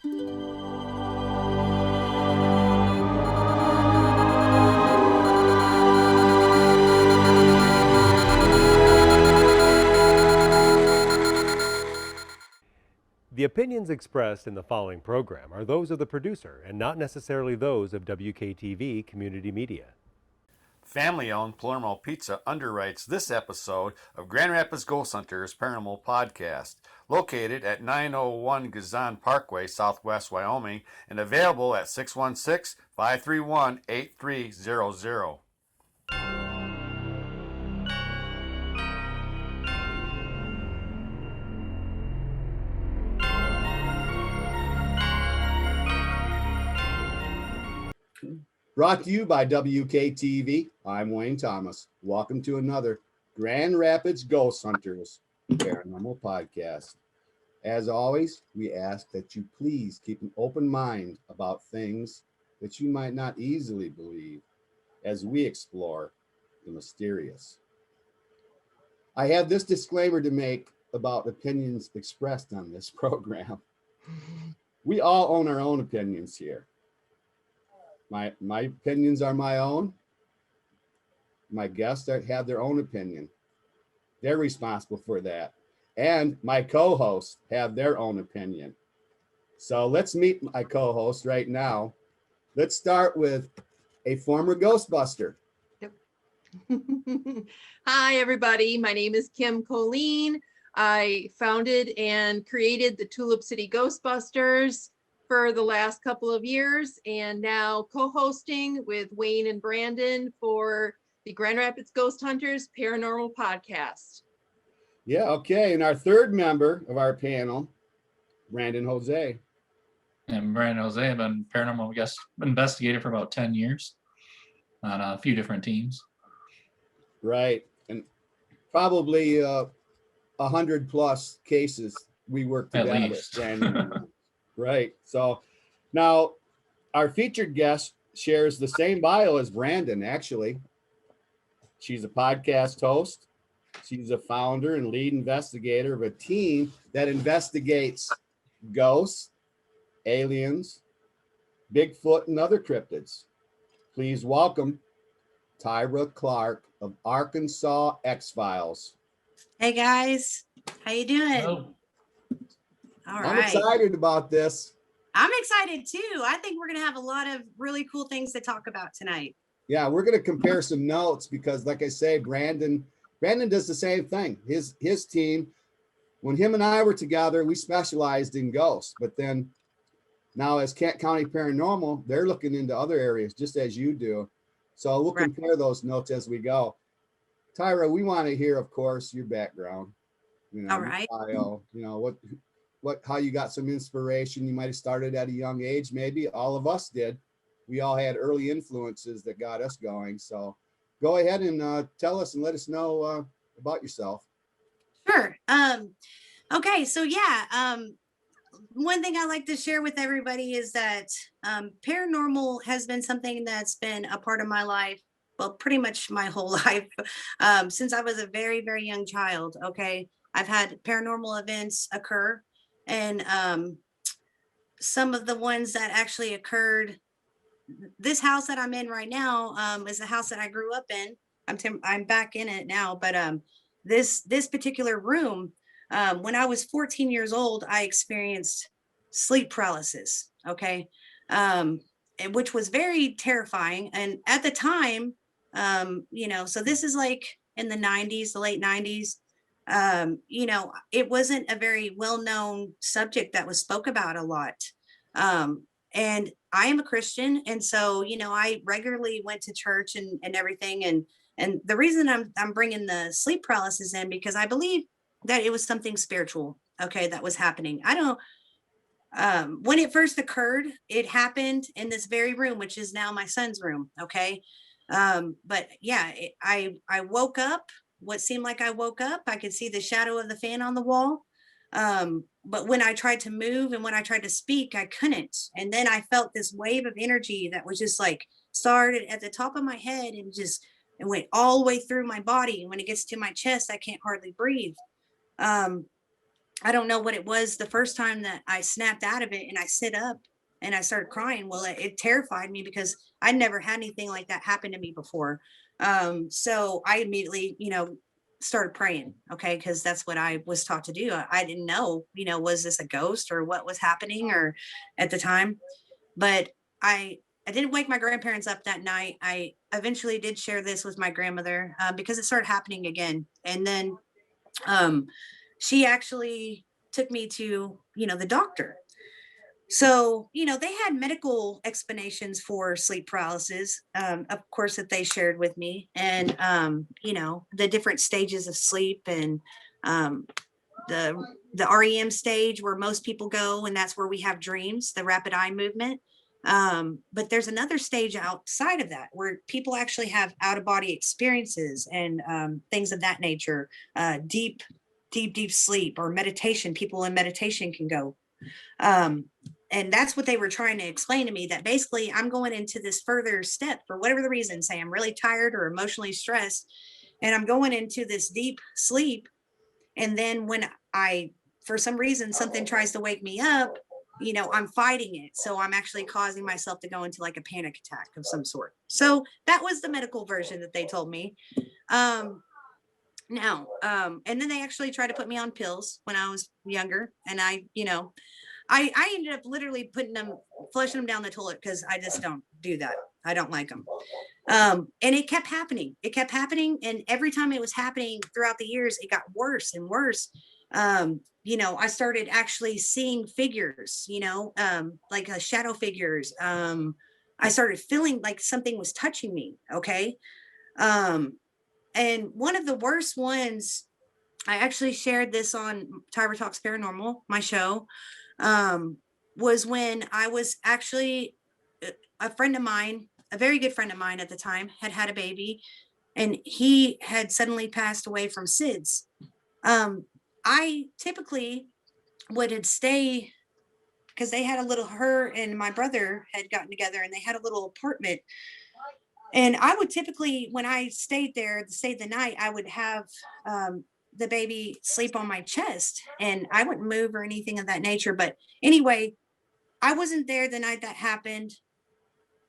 The opinions expressed in the following program are those of the producer and not necessarily those of WKTV Community Media. Family-owned Palermo Pizza underwrites this episode of Grand Rapids Ghost Hunters Paranormal Podcast, located at 901 Gazan Parkway, Southwest Wyoming, and available at 616-531-8300. Brought to you by WKTV, I'm Wayne Thomas. Welcome to another Grand Rapids Ghost Hunters Paranormal Podcast. As always, we ask that you please keep an open mind about things that you might not easily believe as we explore the mysterious. I have this disclaimer to make about opinions expressed on this program. We all own our own opinions here. My opinions are my own. My guests have their own opinion. They're responsible for that. And my co-hosts have their own opinion. So let's meet my co-host right now. Let's start with a former Ghostbuster. Yep. Hi, everybody. My name is Colleen. I founded and created the Tulip City Ghostbusters for the last couple of years, and now co-hosting with Wayne and Brandon for the Grand Rapids Ghost Hunters Paranormal Podcast. Yeah, okay. And our third member of our panel, Brandon Jose. And Brandon Jose, I've been paranormal guest investigator for about 10 years on a few different teams. Right. And probably 100 plus cases we worked together. At least. Brandon. Right. So now our featured guest shares the same bio as Brandon, actually. She's a podcast host. She's a founder and lead investigator of a team that investigates ghosts, aliens, Bigfoot, and other cryptids. Please welcome Tyra Clark of Arkansas X-Files. Hey guys, how you doing? Hello. All I'm right. excited about this. I'm excited too. I think we're going to have a lot of really cool things to talk about tonight. Yeah, we're going to compare some notes because, like I say, Brandon does the same thing. His team, when him and I were together, we specialized in ghosts. But then now as Kent County Paranormal, they're looking into other areas just as you do. So we'll compare those notes as we go. Tyra, we want to hear, of course, your background. All right. Bio, how you got some inspiration. You might have started at a young age, maybe. All of us did. We all had early influences that got us going. So go ahead and tell us and let us know about yourself. Sure. Okay. So one thing I like to share with everybody is that paranormal has been something that's been a part of my life. Well, pretty much my whole life since I was a very, very young child. Okay. I've had paranormal events occur. And some of the ones that actually occurred, this house that I'm in right now is a house that I grew up in. I'm back in it now, but this particular room, when I was 14 years old, I experienced sleep paralysis. Okay, which was very terrifying. And at the time, so this is like in the 90s, the late 90s. It wasn't a very well-known subject that was spoke about a lot. And I am a Christian. And so, I regularly went to church and everything. And the reason I'm bringing the sleep paralysis in, because I believe that it was something spiritual. Okay. That was happening. When it first occurred, it happened in this very room, which is now my son's room. Okay. But yeah, I woke up. What seemed like I woke up, I could see the shadow of the fan on the wall. But when I tried to move and when I tried to speak, I couldn't. And then I felt this wave of energy that was just like started at the top of my head and went all the way through my body. And when it gets to my chest, I can't hardly breathe. I don't know what it was the first time that I snapped out of it and I sit up and I started crying. Well, it terrified me because I'd never had anything like that happen to me before. So I immediately, started praying. Okay. Cause that's what I was taught to do. I didn't know, was this a ghost or what was happening or at the time, but I didn't wake my grandparents up that night. I eventually did share this with my grandmother because it started happening again. And then she actually took me to, the doctor. So, they had medical explanations for sleep paralysis, of course, that they shared with me, and, the different stages of sleep and the REM stage where most people go, and that's where we have dreams, the rapid eye movement. But there's another stage outside of that where people actually have out of body experiences and things of that nature, deep sleep or meditation. People in meditation can go. And that's what they were trying to explain to me, that basically I'm going into this further step for whatever the reason, say I'm really tired or emotionally stressed, and I'm going into this deep sleep. And then when for some reason, something tries to wake me up, I'm fighting it. So I'm actually causing myself to go into like a panic attack of some sort. So that was the medical version that they told me. And then they actually tried to put me on pills when I was younger. And I ended up literally flushing them down the toilet because I just don't do that. I don't like them. And it kept happening. And every time it was happening throughout the years, it got worse and worse. I started actually seeing figures, like shadow figures. I started feeling like something was touching me. Okay. And one of the worst ones, I actually shared this on Tyra Talks Paranormal, my show, was when I was actually a friend of mine, a very good friend of mine at the time, had a baby, and he had suddenly passed away from SIDS. I typically would stay because they had her and my brother had gotten together and they had a little apartment. And I would typically, when I stayed there to stay the night, I would have the baby sleep on my chest and I wouldn't move or anything of that nature. But anyway, I wasn't there the night that happened.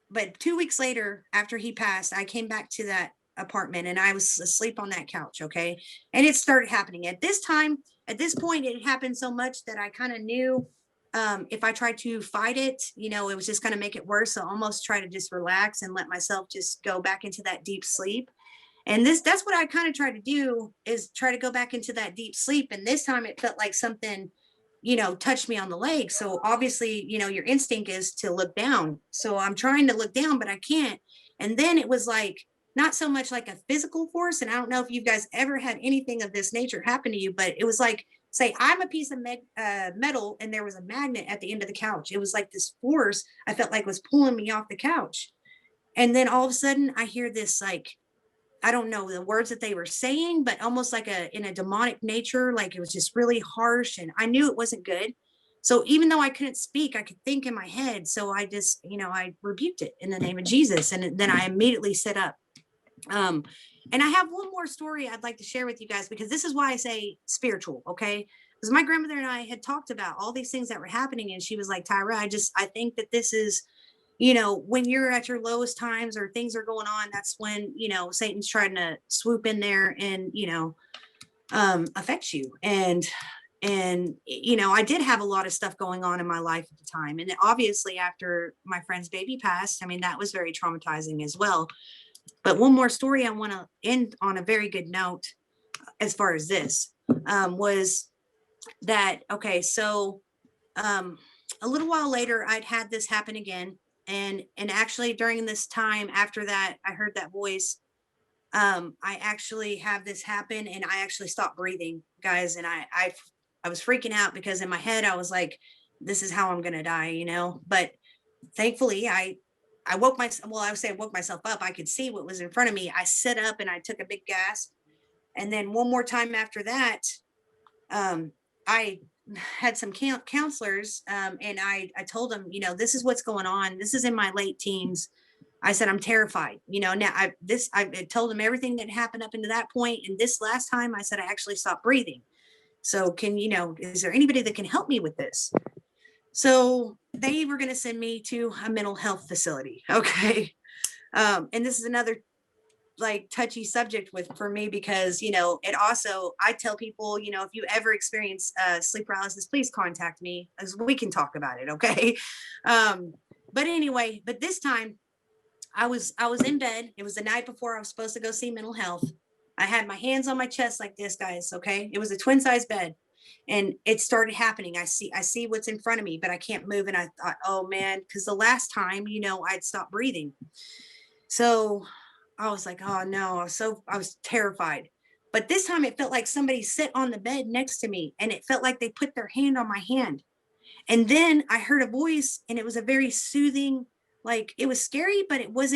But 2 weeks later, after he passed, I came back to that apartment and I was asleep on that couch. Okay. And it started happening at this point, it happened so much that I kind of knew if I tried to fight it, it was just going to make it worse. So almost try to just relax and let myself just go back into that deep sleep. And that's what I kind of try to do, is try to go back into that deep sleep. And this time it felt like something, touched me on the leg. So obviously, your instinct is to look down. So I'm trying to look down, but I can't. And then it was like, not so much like a physical force. And I don't know if you guys ever had anything of this nature happen to you, but it was like, say I'm a piece of metal and there was a magnet at the end of the couch. It was like this force I felt like was pulling me off the couch. And then all of a sudden I hear this, like, I don't know the words that they were saying, but almost like in a demonic nature, like it was just really harsh. And I knew it wasn't good. So even though I couldn't speak, I could think in my head. So I just, I rebuked it in the name of Jesus. And then I immediately set up. And I have one more story I'd like to share with you guys, because this is why I say spiritual. Okay. Because my grandmother and I had talked about all these things that were happening. And she was like, Tyra, I think that this is, when you're at your lowest times or things are going on, that's when, Satan's trying to swoop in there and, affect you. And, I did have a lot of stuff going on in my life at the time. And obviously after my friend's baby passed, that was very traumatizing as well. But one more story I want to end on a very good note as far as this was that, okay, so a little while later, I'd had this happen again. And actually during this time after that, I heard that voice. I actually have this happen and I actually stopped breathing, guys. And I was freaking out because in my head, I was like, this is how I'm going to die, but thankfully I woke myself up. I could see what was in front of me. I sat up and I took a big gasp. And then one more time after that, I had some counselors and I told them, this is what's going on. This is in my late teens. I said, I'm terrified. Now I told them everything that happened up into that point. And this last time I said, I actually stopped breathing. So is there anybody that can help me with this? So they were going to send me to a mental health facility. Okay. And this is another like touchy subject for me, because it also, I tell people, if you ever experience sleep paralysis, please contact me as we can talk about it. Okay. But anyway, this time I was in bed. It was the night before I was supposed to go see mental health. I had my hands on my chest like this, guys. Okay. It was a twin size bed, and it started happening. I see what's in front of me, but I can't move. And I thought, oh man, because the last time, I'd stopped breathing. So I was like, oh no, I was terrified. But this time it felt like somebody sit on the bed next to me, and it felt like they put their hand on my hand. And then I heard a voice, and it was a very soothing, like it was scary, but it was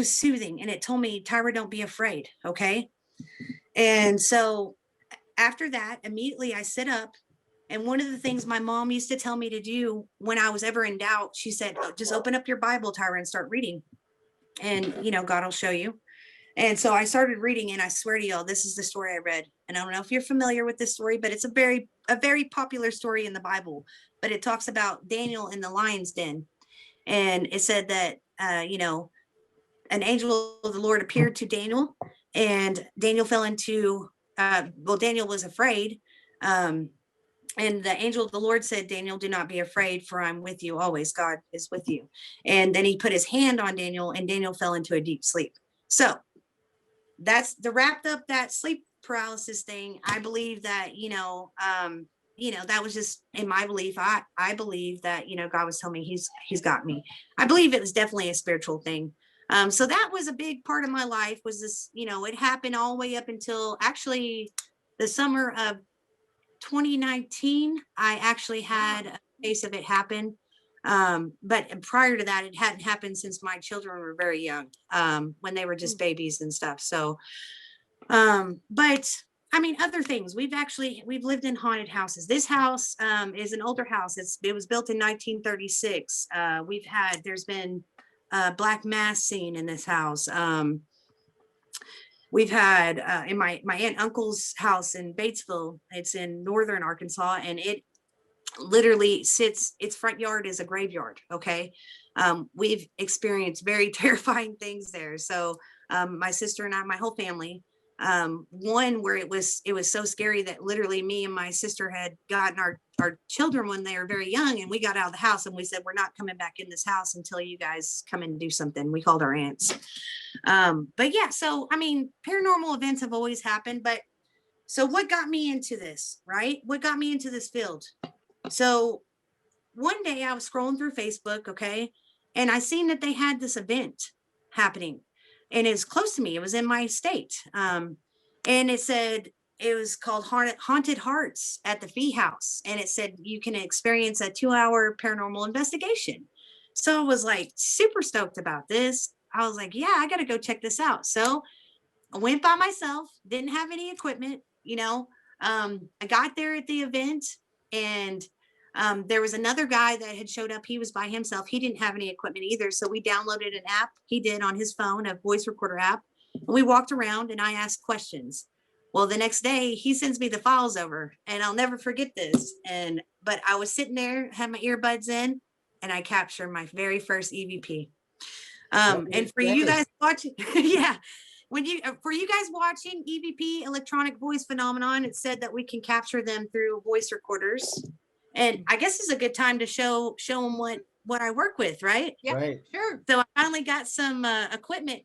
soothing. And it told me, Tyra, don't be afraid. Okay. And so after that, immediately I sit up. And one of the things my mom used to tell me to do when I was ever in doubt, she said, oh, just open up your Bible, Tyra, and start reading. And, God will show you. And so I started reading, and I swear to y'all, this is the story I read. And I don't know if you're familiar with this story, but it's a very popular story in the Bible. But it talks about Daniel in the lion's den. And it said that, an angel of the Lord appeared to Daniel, and Daniel fell into, Daniel was afraid. And the angel of the Lord said, Daniel, do not be afraid, for I'm with you always. God is with you. And then he put his hand on Daniel, and Daniel fell into a deep sleep. So that's the wrapped up that sleep paralysis thing. I believe that, that was just in my belief. I believe that, God was telling me he's got me. I believe it was definitely a spiritual thing. So that was a big part of my life, was this, it happened all the way up until actually the summer of 2019. I actually had a case of it happen. But prior to that, it hadn't happened since my children were very young, when they were just babies and stuff. So, but I mean, other things, we've lived in haunted houses. This house, is an older house. It was built in 1936. There's been a black mass scene in this house. We've had in my aunt and uncle's house in Batesville. It's in northern Arkansas, and it literally its front yard is a graveyard. Okay. We've experienced very terrifying things there. So my sister and I, my whole family, one where it was so scary that literally me and my sister had gotten our children when they were very young, and we got out of the house and we said, we're not coming back in this house until you guys come and do something. We called our aunts. But yeah, so I mean, paranormal events have always happened, but so what got me into this, right? What got me into this field? So one day I was scrolling through Facebook, okay, and I seen that they had this event happening, and it's close to me. It was in my state. And it said, it was called Haunted Hearts at the Fee House. And it said you can experience a 2-hour paranormal investigation. So I was like super stoked about this. I was like, yeah, I got to go check this out. So I went by myself, didn't have any equipment, I got there at the event, and there was another guy that had showed up. He was by himself. He didn't have any equipment either. So we downloaded an app. He did on his phone, a voice recorder app. And we walked around and I asked questions. Well, the next day he sends me the files over, and I'll never forget this. But I was sitting there, had my earbuds in, and I captured my very first EVP. And for you guys watching, yeah, for you guys watching EVP, electronic voice phenomenon, it said that we can capture them through voice recorders. And I guess it's a good time to show them what I work with, right? Yeah, Right. sure. So I finally got some equipment.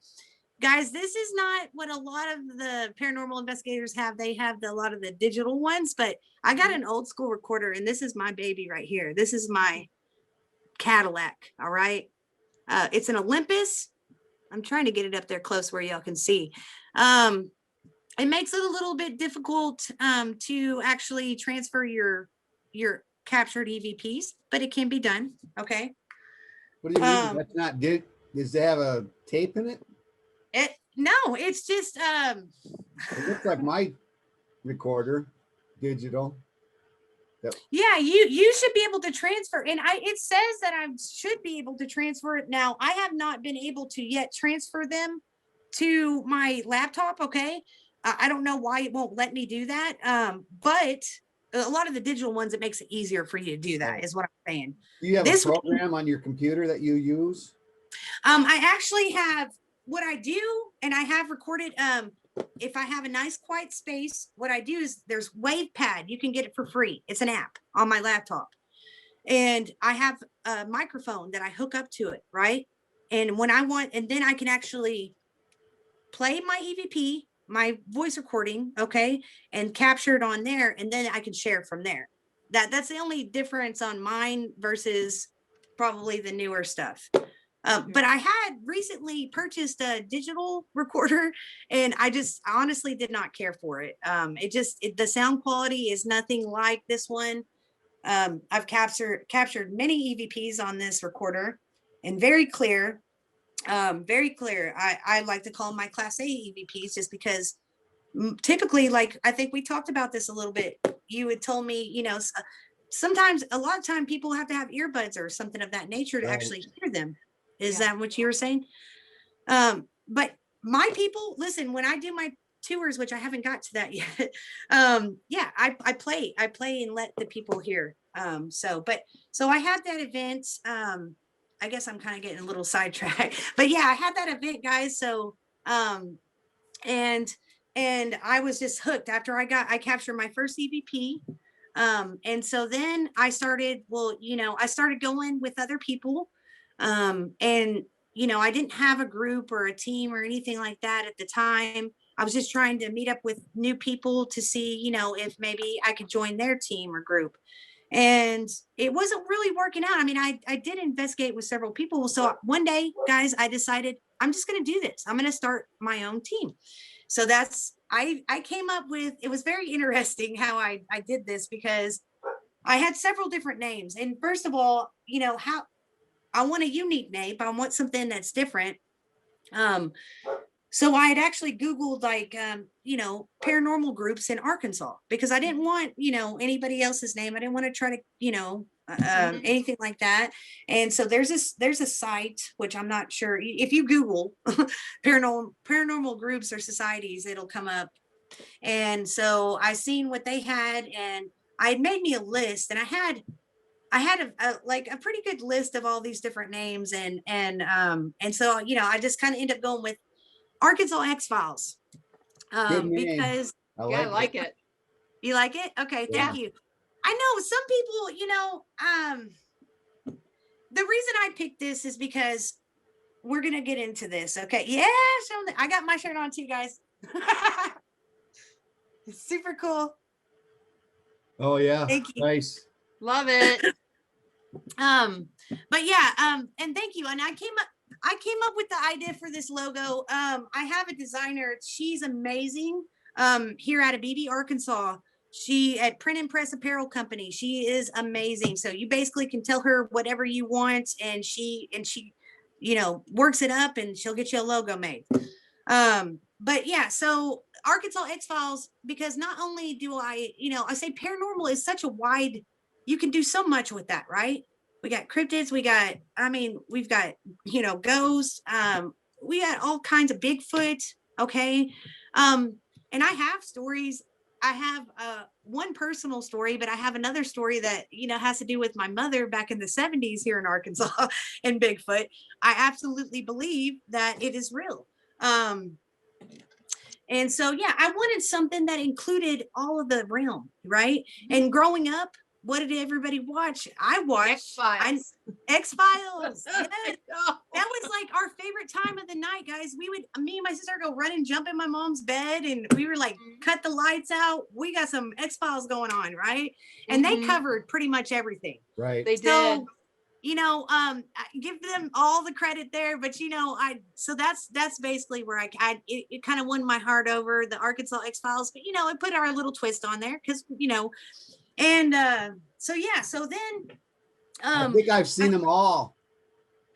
Guys, this is not what a lot of the paranormal investigators have. They have a lot of the digital ones, but I got an old school recorder, and this is my baby right here. This is my Cadillac, all right? It's an Olympus. I'm trying to get it up there close where y'all can see. It makes it a little bit difficult to actually transfer your captured EVPs, but it can be done. Okay. What do you mean? That's not good. Does it have a tape in it? No, it's just It looks like my recorder, digital. yeah, you should be able to transfer, and it says that I should be able to transfer it. Now I have not been able to yet transfer them to my laptop. Okay. I don't know why it won't let me do that. But a lot of the digital ones, it makes it easier for you to do that, is what I'm saying. Do you have This a program on your computer that you use? I actually have what I do, and I have recorded. If I have a nice quiet space, what I do is there's WavePad. You can get it for free. It's an app on my laptop. And I have a microphone that I hook up to it, right? And when I want, and then I can actually play my EVP, my voice recording, okay, and capture it on there, and then I can share from there. That's the only difference on mine versus probably the newer stuff. But I had recently purchased a digital recorder, and I just honestly did not care for it. The sound quality is nothing like this one. I've captured many EVPs on this recorder, and very clear. Very clear. I like to call my Class A EVPs just because typically, like, I think we talked about this a little bit. You had told me, you know, sometimes, a lot of time people have to have earbuds or something of that nature to actually hear them. Is that what you were saying? But my people, listen, when I do my tours, which I haven't got to that yet. I play and let the people hear. So I had that event. I guess I'm kind of getting a little sidetracked, but yeah, I had that event, guys. So, and I was just hooked after I captured my first EVP. And so then I started going with other people. And I didn't have a group or a team or anything like that at the time. I was just trying to meet up with new people to see, if maybe I could join their team or group. And it wasn't really working out. I mean, I did investigate with several people. So one day, guys, I decided I'm just going to do this. I'm going to start my own team. So I came up with, it was very interesting how I did this, because I had several different names. And first of all, how I want a unique name, but I want something that's different. So I had actually Googled paranormal groups in Arkansas, because I didn't want, anybody else's name. I didn't want to try to, anything like that. And so there's a site, which I'm not sure if you Google paranormal groups or societies, it'll come up. And so I seen what they had, and I had made me a list, and I had a pretty good list of all these different names. And so, I just kind of end up going with Arkansas X-Files. Because I like it. You like it? Okay, thank you. I know some people, the reason I picked this is because we're gonna get into this. Okay. Yeah, I got my shirt on too, guys. It's super cool. Oh yeah. Thank you. Nice. Love it. But yeah, and thank you. And I came up with the idea for this logo. I have a designer. She's amazing. Here out of Beebe, Arkansas. She at Print and Press Apparel Company. She is amazing. So you basically can tell her whatever you want, and she works it up, and she'll get you a logo made. But yeah, so Arkansas X-Files, because not only do I say paranormal is such a wide, you can do so much with that, right? We got cryptids, we've got ghosts, we got all kinds of Bigfoot. Okay. And I have stories. I have one personal story, but I have another story that, has to do with my mother back in the 70s here in Arkansas and Bigfoot. I absolutely believe that it is real. And so, yeah, I wanted something that included all of the realm, right? And growing up, what did everybody watch? I watched X-Files. Yes. That was like our favorite time of the night, guys. Me and my sister go run and jump in my mom's bed, and we were like, cut the lights out. We got some X-Files going on, right? And they covered pretty much everything. Right. They did. I give them all the credit there, but so that's basically where it kind of won my heart over, the Arkansas X-Files, but it put our little twist on there, because and so yeah, so then I think I've seen them all.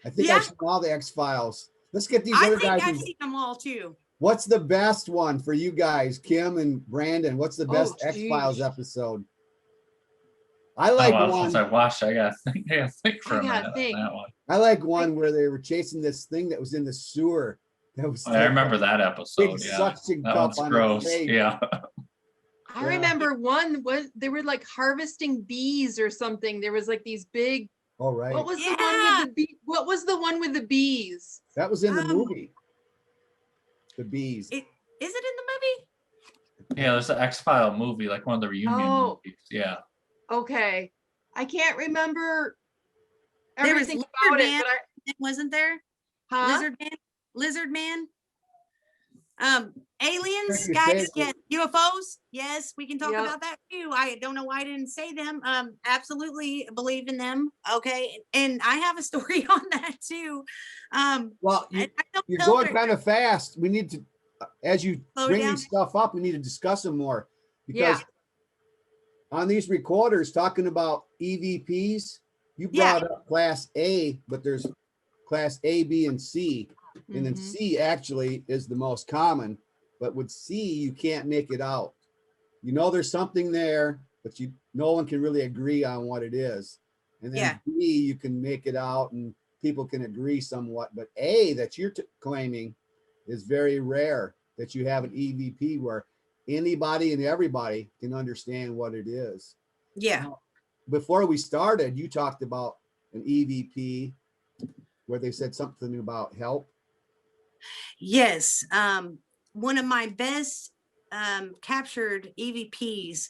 I think I've seen all the X-Files. Let's get these other guys. I've seen them all too. What's the best one for you guys, Kim and Brandon? What's the best X-Files episode? I like one. Since I watched, I gotta think for a minute on that one. I like one where they were chasing this thing that was in the sewer, That was I remember that big episode. Yeah, suction that cup one's on gross. the face. Yeah. I Yeah. remember one was they were like harvesting bees or something. There was like these big. Oh, right. What was the one with the bee? What was the one with the bees? That was in the Um, movie. The bees. Is it in the movie? Yeah, there's the X-File movie, like one of the reunion Oh. movies. Yeah. Okay, I can't remember There was everything Lizard about it, Man. but Wasn't there? huh? Lizard Man. Aliens, Like you guys, said, yes. UFOs, yes, we can talk Yep. about that too. I don't know why I didn't say them. Absolutely believe in them. Okay, and I have a story on that too. Well, I don't you're know going where- kind of fast. We need to, as you Slow bring down. these stuff up, we need to discuss them more because Yeah. on these recorders talking about EVPs, you Yeah. brought up class A, but there's class A, B, and C. And then Mhm. C actually is the most common, but with C, you can't make it out. You know, there's something there, but no one can really agree on what it is. And then Yeah. B, you can make it out and people can agree somewhat, but A that you're claiming is very rare that you have an EVP where anybody and everybody can understand what it is. Yeah. Before we started, you talked about an EVP where they said something about help. Yes. One of my best captured EVPs.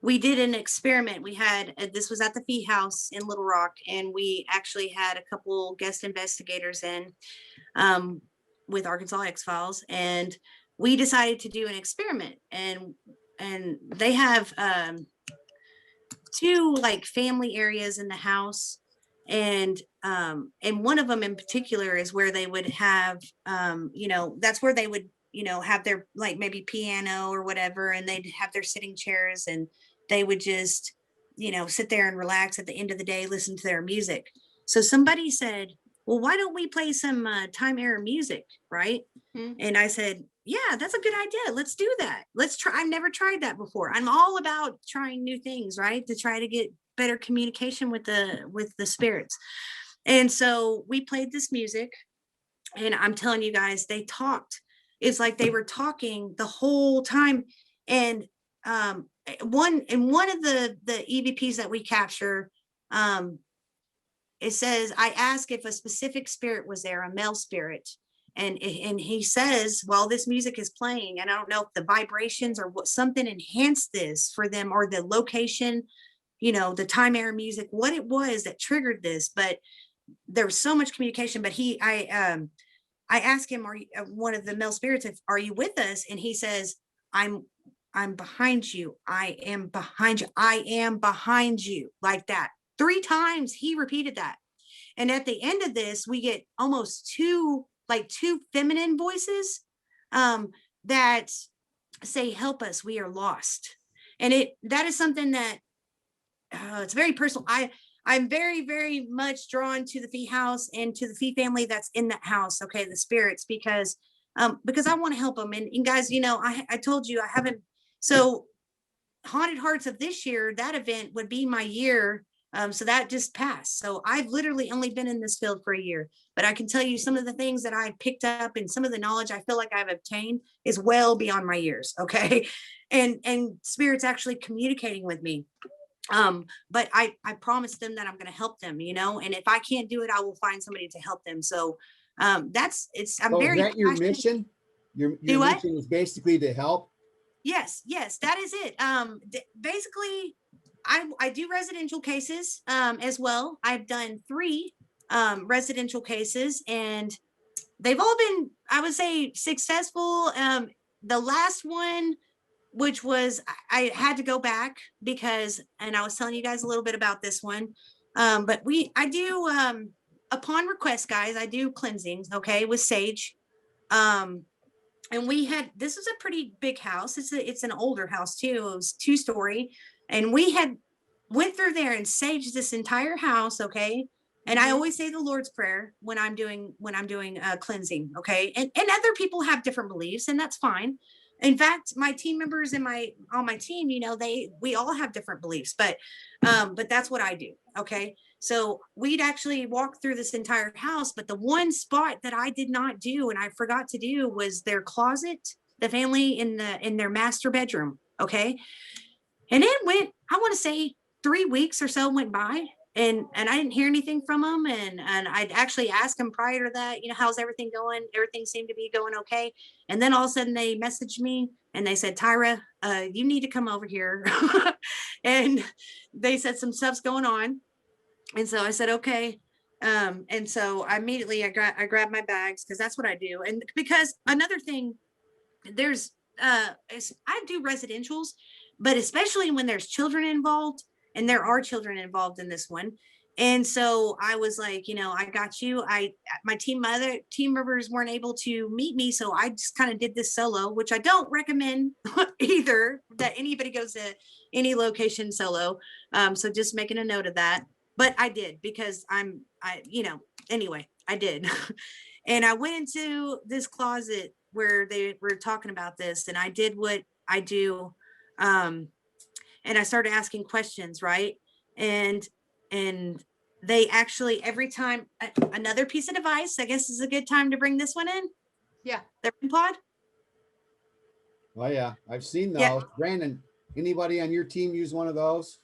We did an experiment. We had this was at the Fee House in Little Rock, and we actually had a couple guest investigators in with Arkansas X-Files, and we decided to do an experiment. And they have two like family areas in the house, and one of them in particular is where they would have that's where they would have their like maybe piano or whatever, and they'd have their sitting chairs, and they would just sit there and relax at the end of the day, listen to their music. So somebody said, well, why don't we play some time era music, right? And I said, yeah, that's a good idea. Let's do that. Let's try. I've never tried that before. I'm all about trying new things, right? To try to get better communication with the spirits. And so we played this music, and I'm telling you guys, they talked. It's like they were talking the whole time. And one of the EVPs that we capture, it says, I asked if a specific spirit was there, a male spirit. And he says, while this music is playing, and I don't know if the vibrations or what something enhanced this for them, or the location, the time era music, what it was that triggered this, but there was so much communication. But I asked him, are you one of the male spirits, are you with us? And he says, I'm behind you. I am behind you. I am behind you, like that. 3 times he repeated that. And at the end of this, we get almost two feminine voices that say, help us, we are lost. And that is something that it's very personal. I'm very, very much drawn to the Fee House and to the Fee family that's in that house. Okay. The spirits, because I want to help them. And guys, I told you I haven't, so Haunted Hearts of this year, that event would be my year. So that just passed. So I've literally only been in this field for a year, but I can tell you some of the things that I've picked up and some of the knowledge I feel like I've obtained is well beyond my years. Okay. And spirits actually communicating with me. But I promised them that I'm going to help them, and if I can't do it, I will find somebody to help them. So I'm Is very that your passionate. mission? Your Do what? mission is basically to help. Yes, that is it. Basically, I do residential cases as well. I've done 3 residential cases, and they've all been, I would say, successful. The last one, which was, I had to go back because, and I was telling you guys a little bit about this one, but I do, upon request, guys, I do cleansings, okay, with sage. And this was a pretty big house. It's an older house too. It was 2-story, and we had went through there and saged this entire house. Okay. And I always say the Lord's Prayer when I'm doing cleansing. Okay. And other people have different beliefs, and that's fine. In fact, my team members on my team, we all have different beliefs, but that's what I do. Okay. So we'd actually walk through this entire house, but the one spot that I did not do and I forgot to do was their closet, the family in their master bedroom. Okay. And it went, I want to say 3 weeks or so went by, and I didn't hear anything from them. And I'd actually asked them prior to that, how's everything going? Everything seemed to be going okay. And then all of a sudden they messaged me and they said, Tyra, you need to come over here. And they said some stuff's going on. And so I said, okay. And so I grabbed my bags, because that's what I do. And because another thing, I do residentials, but especially when there's children involved, and there are children involved in this one. And so I was like, I got you. My other team members weren't able to meet me. So I just kind of did this solo, which I don't recommend either, that anybody goes to any location solo. So just making a note of that. But I did, because anyway, I did. And I went into this closet where they were talking about this, and I did what I do. And I started asking questions, right? And they actually, every time, another piece of device, I guess is a good time to bring this one in. Yeah. The REM pod. Oh yeah, I've seen those. Yeah. Brandon, anybody on your team use one of those?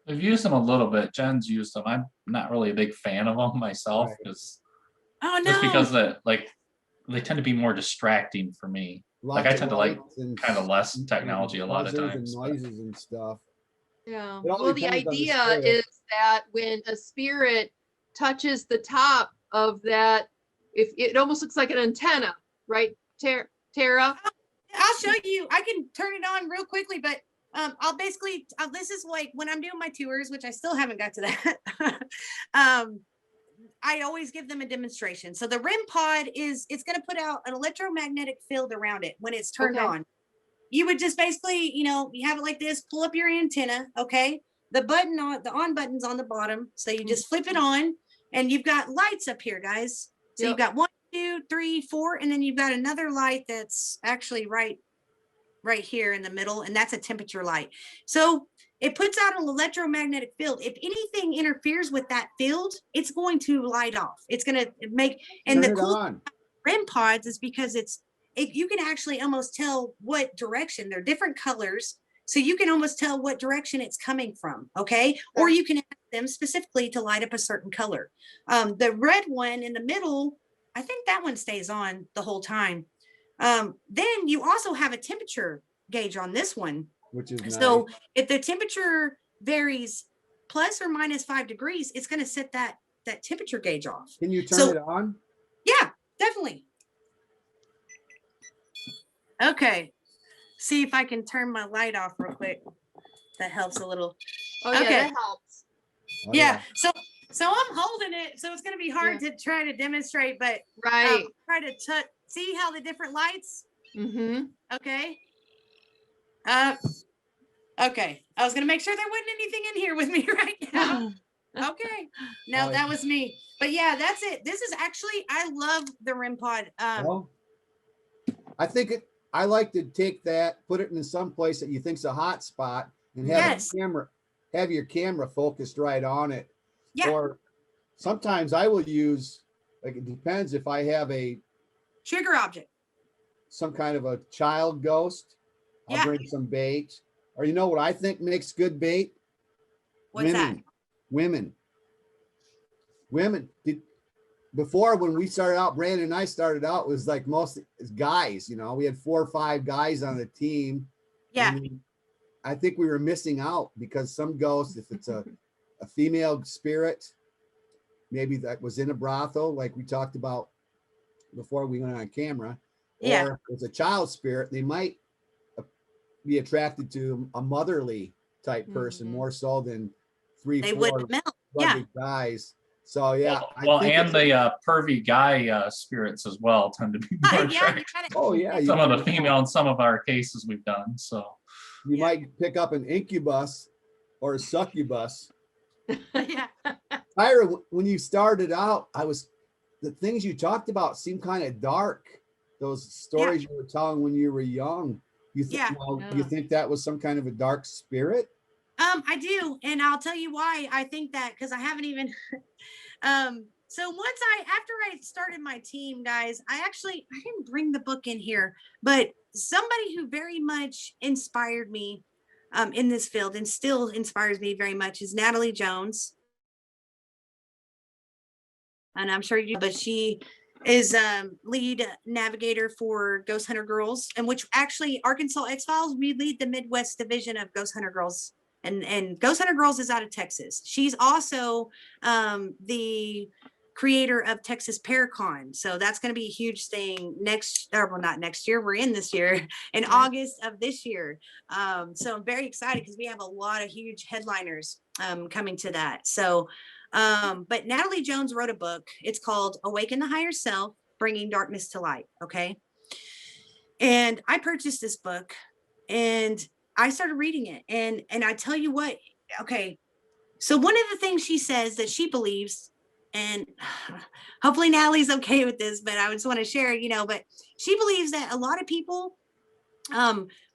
We've used them a little bit. Jen's used them. I'm not really a big fan of them myself, Right. because Oh no. just because they tend to be more distracting for me. Lots I of tend to like lights and kind of less technology a lot of buzzers times. and but- noises and stuff. Yeah. It all Well, the depends on the idea spirit. is that when a spirit touches the top of that, if it almost looks like an antenna, right, Tara? I'll show you. I can turn it on real quickly, but I'll basically, this is like when I'm doing my tours, which I still haven't got to that. I always give them a demonstration. So the REM pod it's going to put out an electromagnetic field around it when it's turned Okay. on. You would just basically, you have it like this, pull up your antenna. Okay. The on button's on the bottom. So you just flip it on, and you've got lights up here, guys. So you've got 1, 2, 3, 4, and then you've got another light that's actually right here in the middle, and that's a temperature light. So it puts out an electromagnetic field. If anything interferes with that field, it's going to light off. It's going to make, and Turn the it cool on. REM pods is because you can actually almost tell what direction. They're different colors, so you can almost tell what direction it's coming from. Okay, or you can ask them specifically to light up a certain color. The red one in the middle, I think that one stays on the whole time. Then you also have a temperature gauge on this one. Which is So nice. if the temperature varies plus or minus 5 degrees, it's going to set that temperature gauge off. Can you turn so- it on? Yeah, definitely. Okay. See if I can turn my light off real quick. That helps a little. Oh yeah, Okay. that helps. Oh, Yeah. So I'm holding it. So it's going to be hard to try to demonstrate, but Right. try to see how the different lights. Mm-hmm. Okay. Okay. I was going to make sure there wasn't anything in here with me right now. Okay. No, Oh, that was me. But yeah, that's it. This is actually, I love the REM pod. Well, I think I like to take that, put it in some place that you think's a hot spot, and have have your camera focused right on it. Yeah. Or sometimes I will use, like, it depends if I have Trigger object. some kind of a child ghost, I'll Yeah. bring some bait. Or you know what I think makes good bait? What's that? Women. Before, when we started out, Brandon and I started out, was like most guys, we had 4 or 5 guys on the team. Yeah. And I think we were missing out, because some ghosts, if it's a female spirit, maybe that was in a brothel, like we talked about before we went on camera, Yeah. or it's a child spirit, they might be attracted to a motherly type person Mhm. more so than 3, They 4 wouldn't melt. Yeah. rugged guys. So yeah. Well, I think and it's- the pervy guy spirits as well tend to be more Yeah, you attractive. gotta- oh yeah, Some of the female in some of our cases we've done. So you Yeah. might pick up an incubus or a succubus. yeah. Tyra, when you started out, the things you talked about seemed kind of dark. Those stories you were telling when you were young. You Yeah. you think that was some kind of a dark spirit? I do, and I'll tell you why I think that, because I haven't even so after I started my team, guys, I didn't bring the book in here, but somebody who very much inspired me in this field and still inspires me very much is Natalie Jones. And I'm sure you, but she is lead navigator for Ghost Hunter Girls, and which actually Arkansas X-Files, we lead the Midwest division of Ghost Hunter Girls, and Ghost Hunter Girls is out of Texas. She's also the creator of Texas Paracon, so that's going to be a huge thing not next year, we're in this year, in August of this year. So I'm very excited because we have a lot of huge headliners coming to that. So but Natalie Jones wrote a book. It's called Awaken the Higher Self, Bringing Darkness to Light. Okay. And I purchased this book and I started reading it. And I tell you what, okay. So one of the things she says that she believes, and hopefully Natalie's okay with this, but I just want to share, but she believes that a lot of people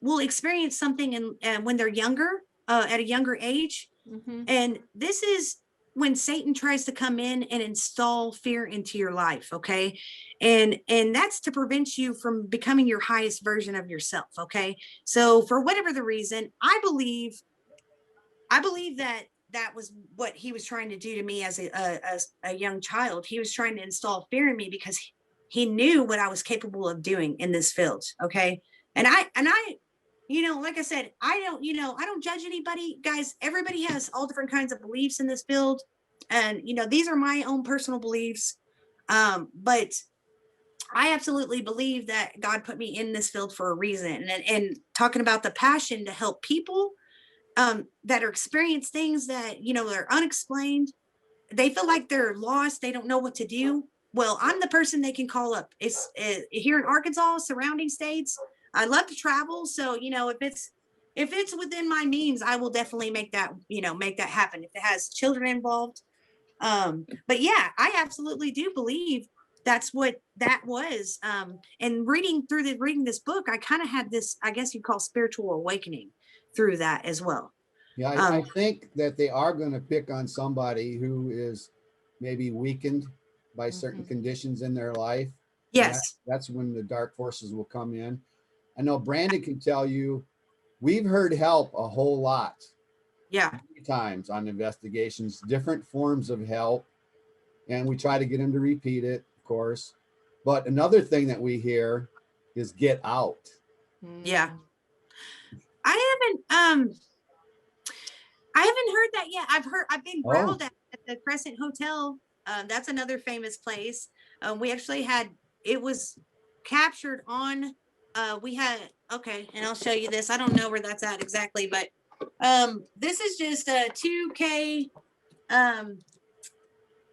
will experience something when they're younger, at a younger age. Mm-hmm. And this is when Satan tries to come in and install fear into your life, okay? And that's to prevent you from becoming your highest version of yourself, okay? So for whatever the reason, I believe that was what he was trying to do to me as a young child. He was trying to install fear in me because he knew what I was capable of doing in this field, okay? And I like I said, I don't judge anybody, guys. Everybody has all different kinds of beliefs in this field. And, these are my own personal beliefs. But I absolutely believe that God put me in this field for a reason. And talking about the passion to help people that are experiencing things that, are unexplained. They feel like they're lost. They don't know what to do. Well, I'm the person they can call up. It's here in Arkansas, surrounding states. I love to travel. So, if it's within my means, I will definitely make that happen if it has children involved. But yeah, I absolutely do believe that's what that was. And reading this book, I kind of had this, I guess you'd call spiritual awakening through that as well. Yeah, I think that they are going to pick on somebody who is maybe weakened by certain conditions in their life. Yes. That's when the dark forces will come in. I know Brandon can tell you, we've heard help a whole lot. Yeah. Many times on investigations, different forms of help. And we try to get him to repeat it, of course. But another thing that we hear is get out. Yeah. I haven't heard that yet. I've been growled at the Crescent Hotel. That's another famous place. We actually it was captured on, and I'll show you this. I don't know where that's at exactly, but this is just a 2K.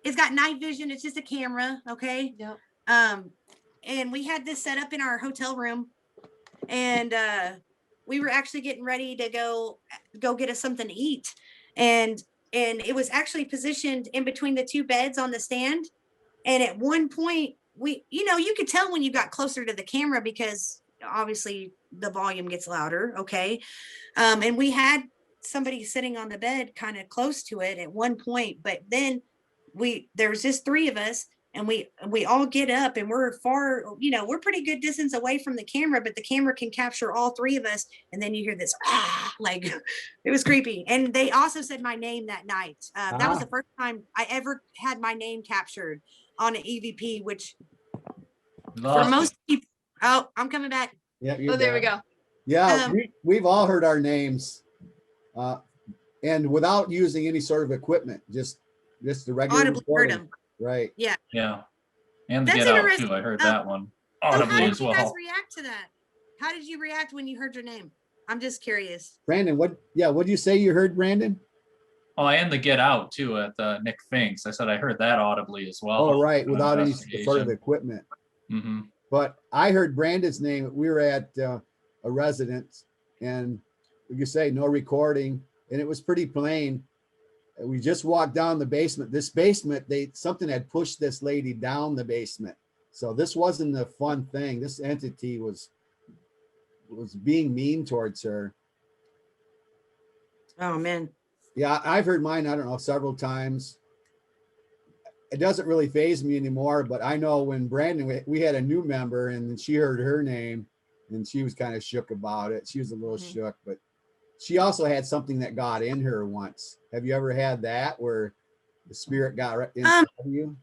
It's got night vision. It's just a camera. Okay. Yep. And we had this set up in our hotel room, and we were actually getting ready to go get us something to eat. And it was actually positioned in between the two beds on the stand. And at one point you could tell when you got closer to the camera because obviously the volume gets louder. Okay. And we had somebody sitting on the bed kind of close to it at one point, but then there was just three of us. And we all get up and we're we're pretty good distance away from the camera, but the camera can capture all three of us. And then you hear this, like it was creepy. And they also said my name that night. That was the first time I ever had my name captured on an EVP, which for most people, I'm coming back. Yeah. There we go. Yeah. We've all heard our names and without using any sort of equipment, just the regular audibly heard recording. them. Right. Yeah. Yeah. And the That's Get Out interesting. too. I heard that one So how audibly did as you guys well. react to that? How did you react when you heard your name? I'm just curious. Brandon, what did you say you heard, Brandon? Oh, and the Get Out too at Nick Finks. I said I heard that audibly as well. Oh, right. on Without any investigation. sort of equipment. Mm-hmm. But I heard Brandon's name. We were at a residence and you say no recording. And it was pretty plain. We just walked down the basement. This basement, something had pushed this lady down the basement. So this wasn't a fun thing. This entity was being mean towards her. Oh man. Yeah, I've heard mine, I don't know, several times. It doesn't really faze me anymore, but I know when Brandon, we had a new member and she heard her name and she was kind of shook about it. She was a little shook, but she also had something that got in her once. Have you ever had that where the spirit got right inside of you?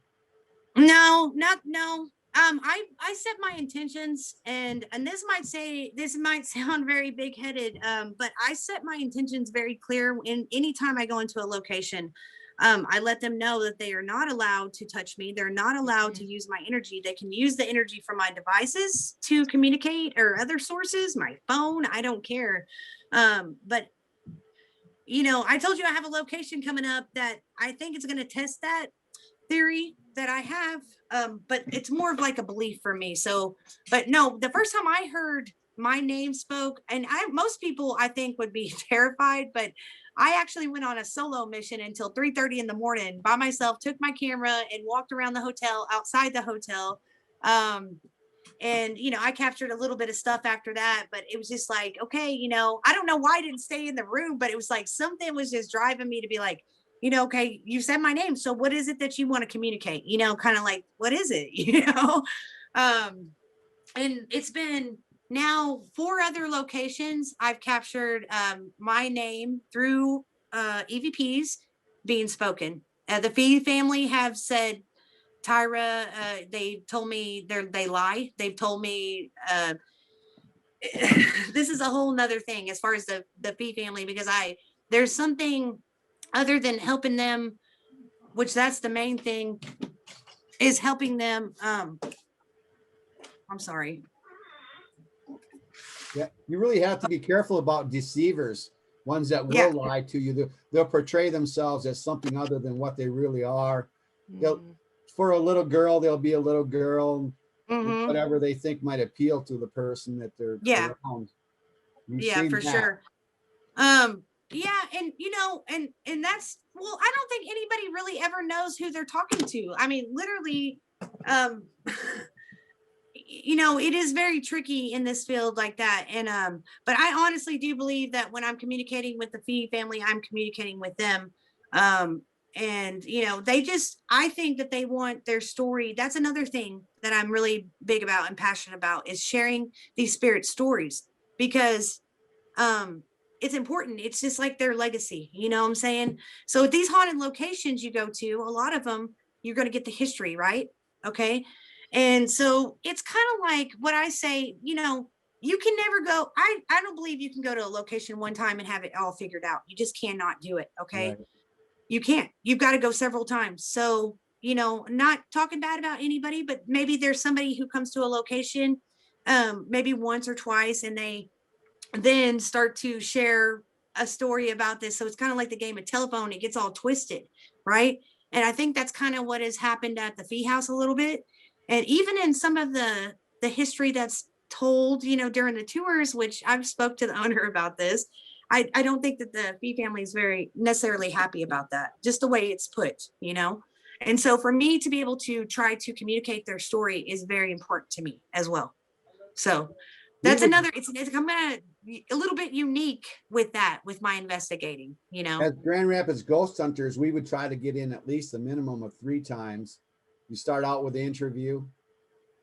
No, no. I set my intentions, and this might sound very big headed, but I set my intentions very clear. In anytime I go into a location, I let them know that they are not allowed to touch me. They're not allowed to use my energy. They can use the energy from my devices to communicate or other sources, my phone. I don't care. But you know, I told you I have a location coming up that I think it's going to test that theory that I have, but it's more of like a belief for me. So, but no, the first time I heard my name spoke, and most people I think would be terrified, but I actually went on a solo mission until 3:30 in the morning by myself, took my camera and walked around the hotel, outside the hotel. And you know, I captured a little bit of stuff after that, but it was just like, okay, you know, I don't know why I didn't stay in the room, but it was like something was just driving me to be like, you know, okay, you said my name, so what is it that you want to communicate? You know, kind of like, what is it? You know, and it's been now 4 other locations I've captured my name through EVPs being spoken. The Fee family have said, Tyra, they told me they lie. They've told me this is a whole nother thing as far as the Fee family, because there's something other than helping them, which that's the main thing, is helping them. I'm sorry. Yeah, you really have to be careful about deceivers, ones that will Yeah. lie to you. They'll portray themselves as something other than what they really are. For a little girl, they'll be a little girl, Mhm. whatever they think might appeal to the person that they're Yeah. around. You've Yeah, seen for that. sure. Yeah, and you know, and that's, well, I don't think anybody really ever knows who they're talking to. I mean, literally, you know, it is very tricky in this field like that. And but I honestly do believe that when I'm communicating with the Fee family, I'm communicating with them. And you know, I think that they want their story. That's another thing that I'm really big about and passionate about, is sharing these spirit stories, because it's important. It's just like their legacy, you know what I'm saying? So at these haunted locations you go to, a lot of them, you're going to get the history, right? Okay. And so it's kind of like what I say, you know, you can never go. I don't believe you can go to a location one time and have it all figured out. You just cannot do it. Okay. Right. You can't. You've got to go several times. So, you know, not talking bad about anybody, but maybe there's somebody who comes to a location maybe once or twice, and they then start to share a story about this. So it's kind of like the game of telephone. It gets all twisted, right? And I think that's kind of what has happened at the Fee House a little bit. And even in some of the history that's told, you know, during the tours, which I've spoke to the owner about this, I don't think that the Fee family is very necessarily happy about that, just the way it's put, you know? And so for me to be able to try to communicate their story is very important to me as well. So that's another, it's I'm gonna a little bit unique with that, with my investigating, you know. As Grand Rapids Ghost Hunters, we would try to get in at least a minimum of 3 times. You start out with the interview,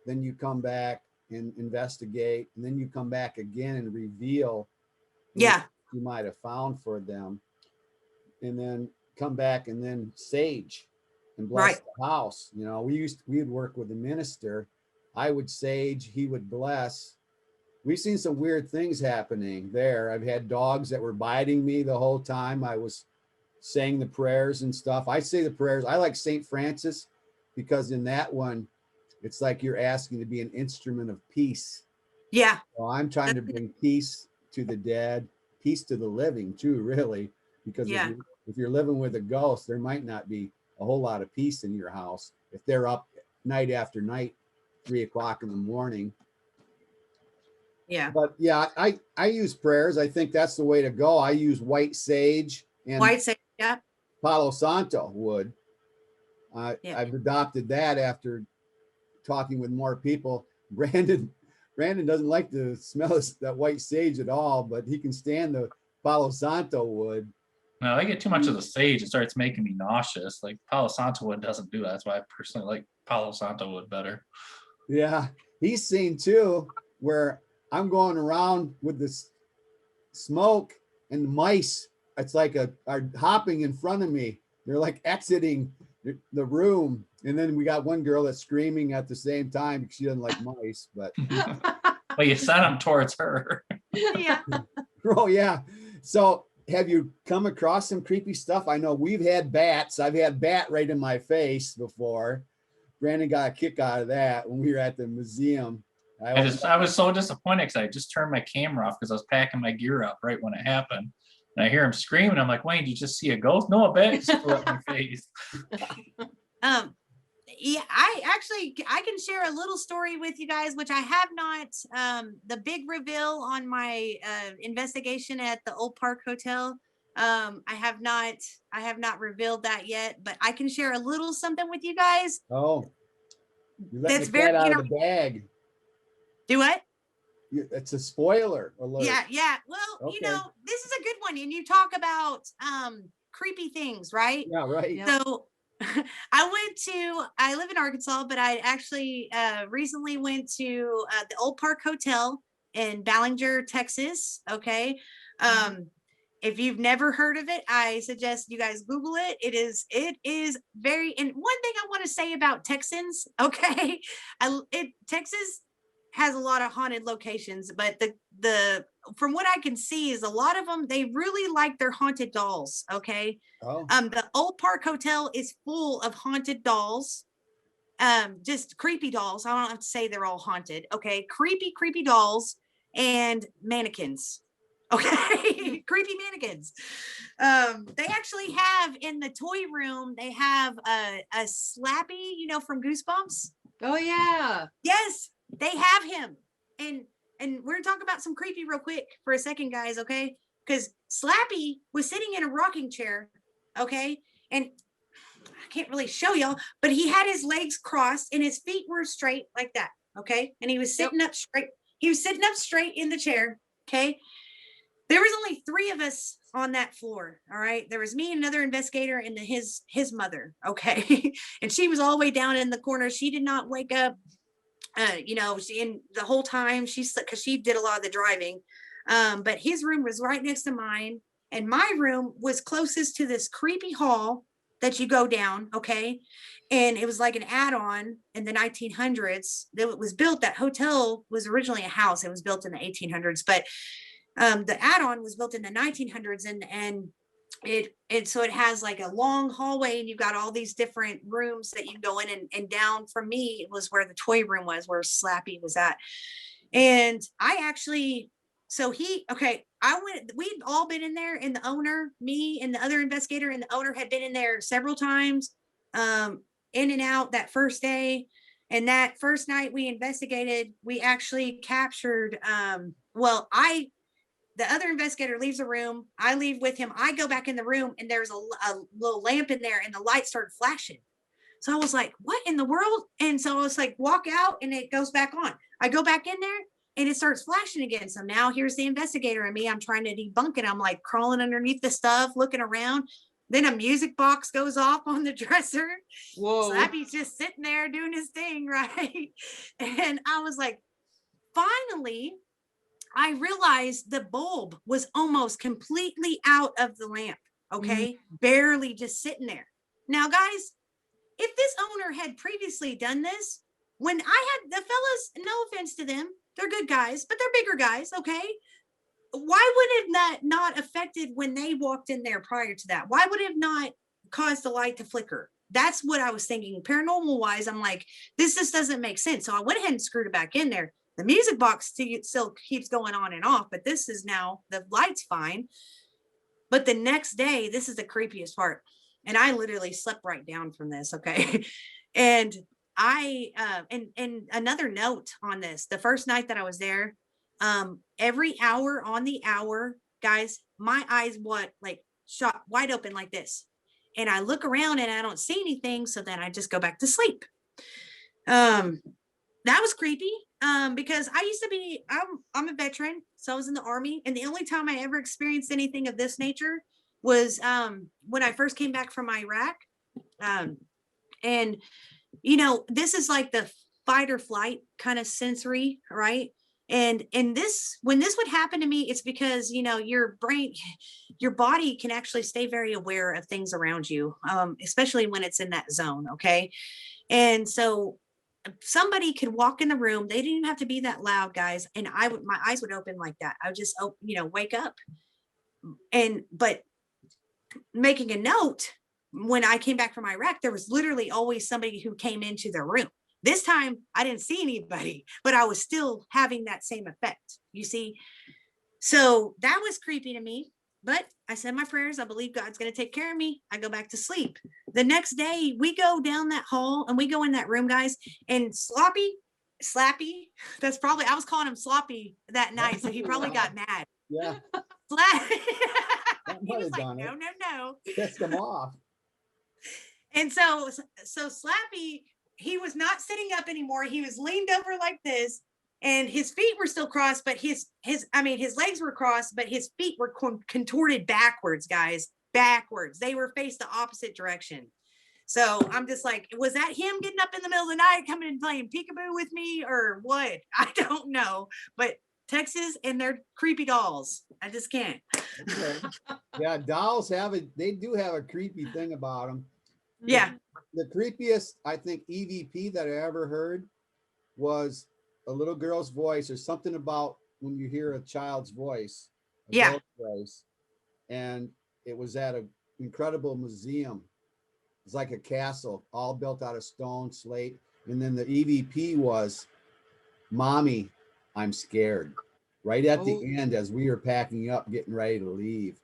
then you come back and investigate, and then you come back again and reveal Yeah. you might have found for them, and then come back and then sage and bless Right. the house. You know, we would work with the minister. I would sage, he would bless. We've seen some weird things happening there. I've had dogs that were biting me the whole time I was saying the prayers and stuff. I say the prayers. I like St. Francis because in that one, it's like you're asking to be an instrument of peace. Yeah. Well, I'm trying to bring peace to the dead, peace to the living too, really, because Yeah. if you're living with a ghost, there might not be a whole lot of peace in your house if they're up night after night, 3 o'clock in the morning. Yeah. But yeah, I use prayers. I think that's the way to go. I use white sage and White sage. Yeah. Palo Santo wood. Yeah. I've adopted that after talking with more people. Brandon doesn't like the smell of that white sage at all, but he can stand the Palo Santo wood. No, I get too much of the sage. It starts making me nauseous. Like Palo Santo wood doesn't do that. That's why I personally like Palo Santo wood better. Yeah, he's seen too where I'm going around with this smoke and the mice. It's like are hopping in front of me. They're like exiting the room, and then we got one girl that's screaming at the same time because she doesn't like mice. But Well, you sent them towards her. Yeah. oh yeah. So have you come across some creepy stuff? I know we've had bats. I've had bat right in my face before. Brandon got a kick out of that when we were at the museum. I was so disappointed because I just turned my camera off because I was packing my gear up right when it happened. And I hear him screaming. I'm like, Wayne, did you just see a ghost? No, a bat just flew up my face. Yeah, I can share a little story with you guys, which I have not. The big reveal on my investigation at the Old Park Hotel. I have not revealed that yet, but I can share a little something with you guys. Oh, you let That's the very, cat out you of the bag. Do what? It's a spoiler alert. Yeah. Well, Okay. this is a good one. And you talk about creepy things, right? Yeah, right. Yeah. So I live in Arkansas, but I actually recently went to the Old Park Hotel in Ballinger, Texas. Okay. If you've never heard of it, I suggest you guys Google it. It is very, and one thing I want to say about Texans, okay. Texas has a lot of haunted locations, but the from what I can see is a lot of them, they really like their haunted dolls. Okay. Oh, The Old Park Hotel is full of haunted dolls. Just creepy dolls. I don't have to say they're all haunted. Okay. Creepy dolls and mannequins. Okay. Creepy mannequins. They actually have in the toy room, they have a Slappy, from Goosebumps. Oh yeah. Yes, they have him. And we're gonna talk about some creepy real quick for a second, guys, okay? Because Slappy was sitting in a rocking chair, okay? And I can't really show y'all, but he had his legs crossed and his feet were straight like that, okay? And he was sitting up straight. He was sitting up straight in the chair, okay? There was only 3 of us on that floor, all right? There was me, another investigator, and his mother, okay? And she was all the way down in the corner. She did not wake up. In the whole time she slept because she did a lot of the driving. But his room was right next to mine, and my room was closest to this creepy hall that you go down. Okay. And it was like an add-on in the 1900s that was built. That hotel was originally a house. It was built in the 1800s, but the add-on was built in the 1900s, and so it has like a long hallway, and you've got all these different rooms that you can go in, and down from me it was where the toy room was, where Slappy was at. And we'd all been in there, and the owner, me and the other investigator and the owner had been in there several times, in and out that first day. And that first night we investigated, we actually captured, the other investigator leaves the room. I leave with him. I go back in the room, and there's a little lamp in there, and the light started flashing. So I was like, what in the world? And so I was like, walk out, and it goes back on. I go back in there, and it starts flashing again. So now here's the investigator and me. I'm trying to debunk it. I'm like crawling underneath the stuff, looking around. Then a music box goes off on the dresser. Whoa. Slappy's just sitting there doing his thing, right? And I was like, finally, I realized the bulb was almost completely out of the lamp. Okay. Barely just sitting there. Now, guys, if this owner had previously done this, when I had the fellas, no offense to them, they're good guys, but they're bigger guys. Okay. Why would it not affected when they walked in there prior to that? Why would it not cause the light to flicker? That's what I was thinking. Paranormal wise, I'm like, this just doesn't make sense. So I went ahead and screwed it back in there. The music box still keeps going on and off, but this is now, the light's fine. But the next day, this is the creepiest part. And I literally slept right down from this. Okay. And and another note on this, the first night that I was there, every hour on the hour, guys, my eyes shot wide open like this. And I look around and I don't see anything. So then I just go back to sleep. That was creepy. Because I used to be, I'm a veteran, so I was in the Army, and the only time I ever experienced anything of this nature was when I first came back from Iraq. And you know, this is like the fight or flight kind of sensory, right? And this, when this would happen to me, it's because, you know, your brain, your body can actually stay very aware of things around you, especially when it's in that zone. Okay. And so somebody could walk in the room. They didn't even have to be that loud, guys. And my eyes would open like that. I would just, you know, wake up. But making a note, when I came back from Iraq, there was literally always somebody who came into the room. This time I didn't see anybody, but I was still having that same effect, you see? So that was creepy to me, but I said my prayers. I believe God's going to take care of me. I go back to sleep. The next day we go down that hall and we go in that room, guys, and Slappy, that's probably, I was calling him Sloppy that night. So he probably got mad. Yeah. He was like, no. Pissed him off. And so Slappy, he was not sitting up anymore. He was leaned over like this, and his feet were still crossed, but his legs were crossed, but his feet were contorted backwards, guys, backwards. They were faced the opposite direction. So I'm just like, was that him getting up in the middle of the night, coming and playing peekaboo with me or what? I don't know, but Texas and their creepy dolls. I just can't. Okay. Yeah, dolls they do have a creepy thing about them. Yeah. The creepiest, I think, EVP that I ever heard was a little girl's voice, or something about when you hear a child's voice, Yeah. voice, and it was at an incredible museum. It's like a castle, all built out of stone, slate. And then the EVP was, "Mommy, I'm scared." Right at the end, as we were packing up, getting ready to leave.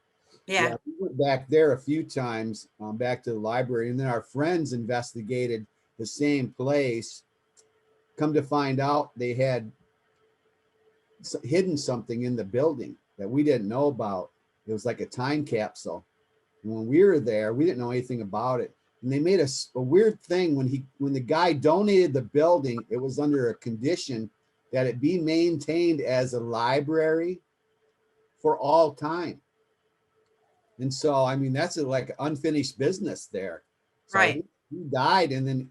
Yeah. We went back there a few times, back to the library, and then our friends investigated the same place. Come to find out, they had hidden something in the building that we didn't know about. It was like a time capsule. And when we were there, we didn't know anything about it. And they made a weird thing when the guy donated the building, it was under a condition that it be maintained as a library for all time. And so, I mean, that's like unfinished business there. So right. He died, and then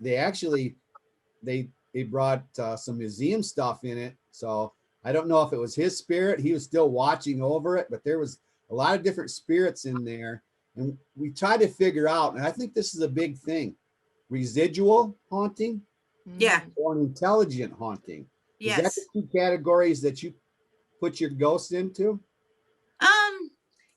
they brought some museum stuff in it. So I don't know if it was his spirit. He was still watching over it, but there was a lot of different spirits in there. And we tried to figure out, and I think this is a big thing, residual haunting, Yeah, or an intelligent haunting. yes. Is that the two categories that you put your ghosts into?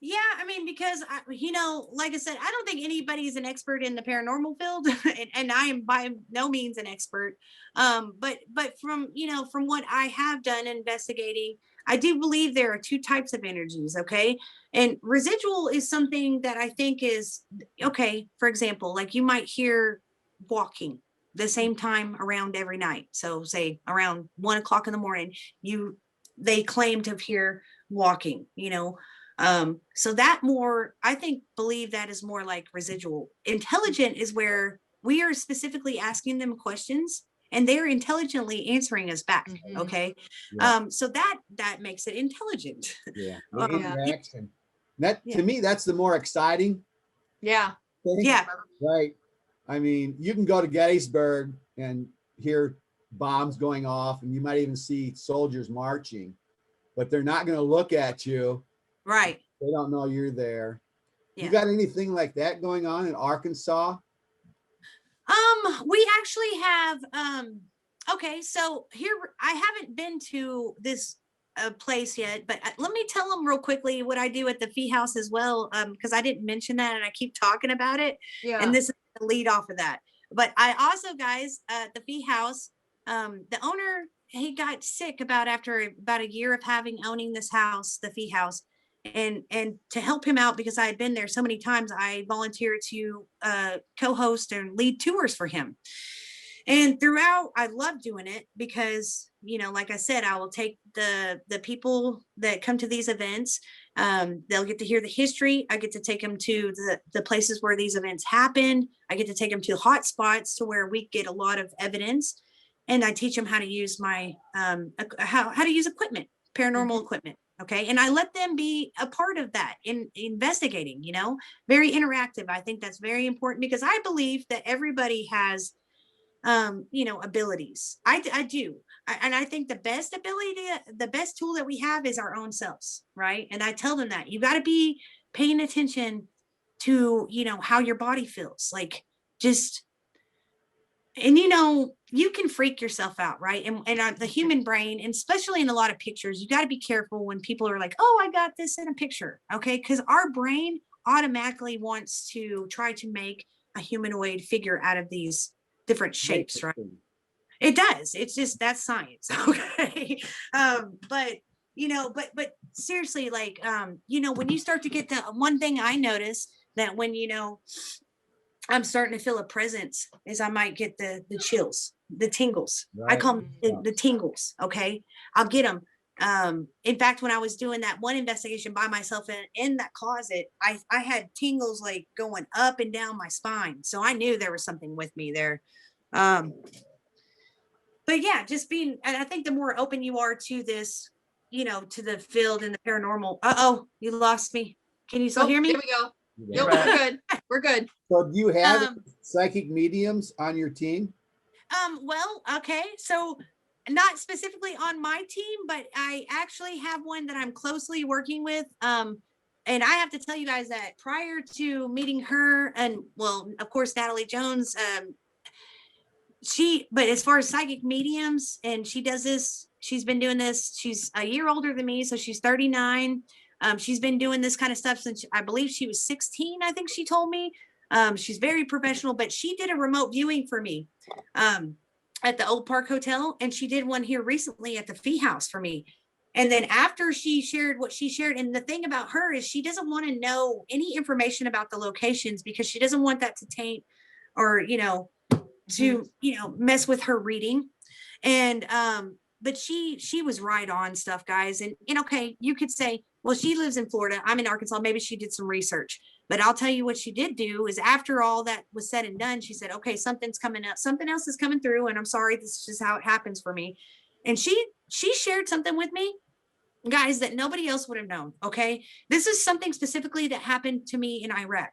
Yeah, I mean, because you know, like I said, I don't think anybody's an expert in the paranormal field, and I am by no means an expert. But from, you know, from what I have done investigating, I do believe there are two types of energies. Okay, and residual is something that I think is okay. For example, like you might hear walking the same time around every night. So say around 1 o'clock in the morning, they claim to hear walking, you know. So that more, I think, believe that is more like residual. Intelligent is where we are specifically asking them questions and they're intelligently answering us back. Mhm. Okay. Yeah. So that makes it intelligent. Yeah. Yeah. To me, that's the more exciting Yeah. thing. Yeah. Right. I mean, you can go to Gettysburg and hear bombs going off, and you might even see soldiers marching, but they're not going to look at you. Right. They don't know you're there. Yeah. You got anything like that going on in Arkansas? We actually have, okay, so here, I haven't been to this place yet, but let me tell them real quickly what I do at the Fee House as well, because I didn't mention that and I keep talking about it. Yeah. And this is the lead off of that. But I also, guys, at the Fee House, the owner, he got sick after about a year of owning this house, the Fee House. And to help him out, because I had been there so many times, I volunteered to co-host and lead tours for him. And throughout, I love doing it because, you know, like I said, I will take the people that come to these events. They'll get to hear the history. I get to take them to the places where these events happen. I get to take them to hot spots to where we get a lot of evidence. And I teach them how to use how to use equipment, paranormal equipment. Okay. And I let them be a part of that in investigating, very interactive. I think that's very important because I believe that everybody has, abilities. I do. And I think the best tool that we have is our own selves. Right. And I tell them that you got to be paying attention to, how your body feels like and you can freak yourself out, right? And the human brain, and especially in a lot of pictures, you got to be careful when people are like, oh, I got this in a picture. Okay. Because our brain automatically wants to try to make a humanoid figure out of these different shapes, right? It does. It's just that's science. Okay. But seriously, like when you start to get the one thing I notice that when I'm starting to feel a presence is I might get the chills, the tingles. Right. I call them the tingles. Okay. I'll get them. In fact, when I was doing that one investigation by myself in that closet, I had tingles like going up and down my spine. So I knew there was something with me there. But yeah, just being, and I think the more open you are to this, to the field and the paranormal. Uh-oh, you lost me. Can you still hear me? There we go. Yep, we're good. We're good. So do you have psychic mediums on your team? Well, okay. So not specifically on my team, but I actually have one that I'm closely working with. And I have to tell you guys that prior to meeting her and well, of course, Natalie Jones, but as far as psychic mediums, and she does this, she's been doing this. She's a year older than me. So she's 39. She's been doing this kind of stuff since I believe she was 16. I think she told me. She's very professional, but she did a remote viewing for me at the Old Park Hotel. And she did one here recently at the Fee House for me. And then after she shared what she shared, and the thing about her is she doesn't want to know any information about the locations because she doesn't want that to taint or, to, mess with her reading. And, but she was right on stuff, guys. And okay, you could say, well, she lives in Florida. I'm in Arkansas. Maybe she did some research, but I'll tell you what she did do is after all that was said and done, she said, okay, something's coming up. Something else is coming through. And I'm sorry, this is just how it happens for me. And she shared something with me, guys, that nobody else would have known. Okay. This is something specifically that happened to me in Iraq.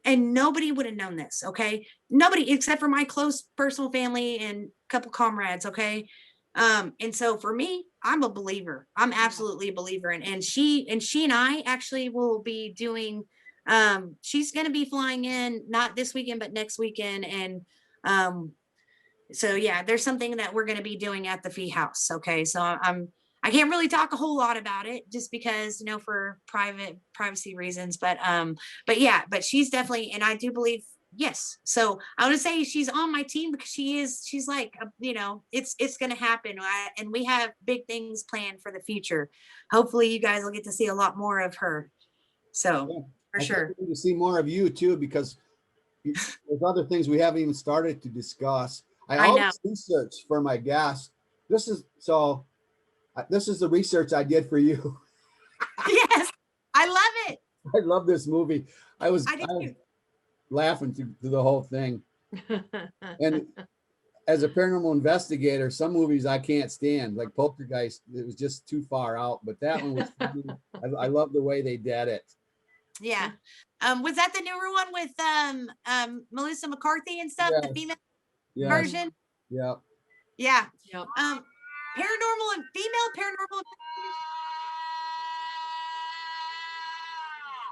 And nobody would have known this. Okay. Nobody except for my close personal family and a couple comrades. Okay. And so for me, I'm a believer. I'm absolutely a believer. And she and I actually will be doing, she's going to be flying in, not this weekend, but next weekend. And, so yeah, there's something that we're going to be doing at the Fee House. Okay. So I can't really talk a whole lot about it just because, for privacy reasons, but yeah, but she's definitely, and I do believe, yes. So I would say she's on my team because she's like, it's going to happen. And we have big things planned for the future. Hopefully you guys will get to see a lot more of her. So yeah, for sure. To see more of you too, because there's other things we haven't even started to discuss. I always research for my guests. This is the research I did for you. Yes, I love it. I love this movie. I was laughing through the whole thing. And as a paranormal investigator, some movies I can't stand, like Poltergeist. It was just too far out. But that one was funny. I love the way they did it. Yeah. Was that the newer one with Melissa McCarthy and stuff? Yes. The female version? Yeah. Yeah. Yep. Paranormal and female paranormal.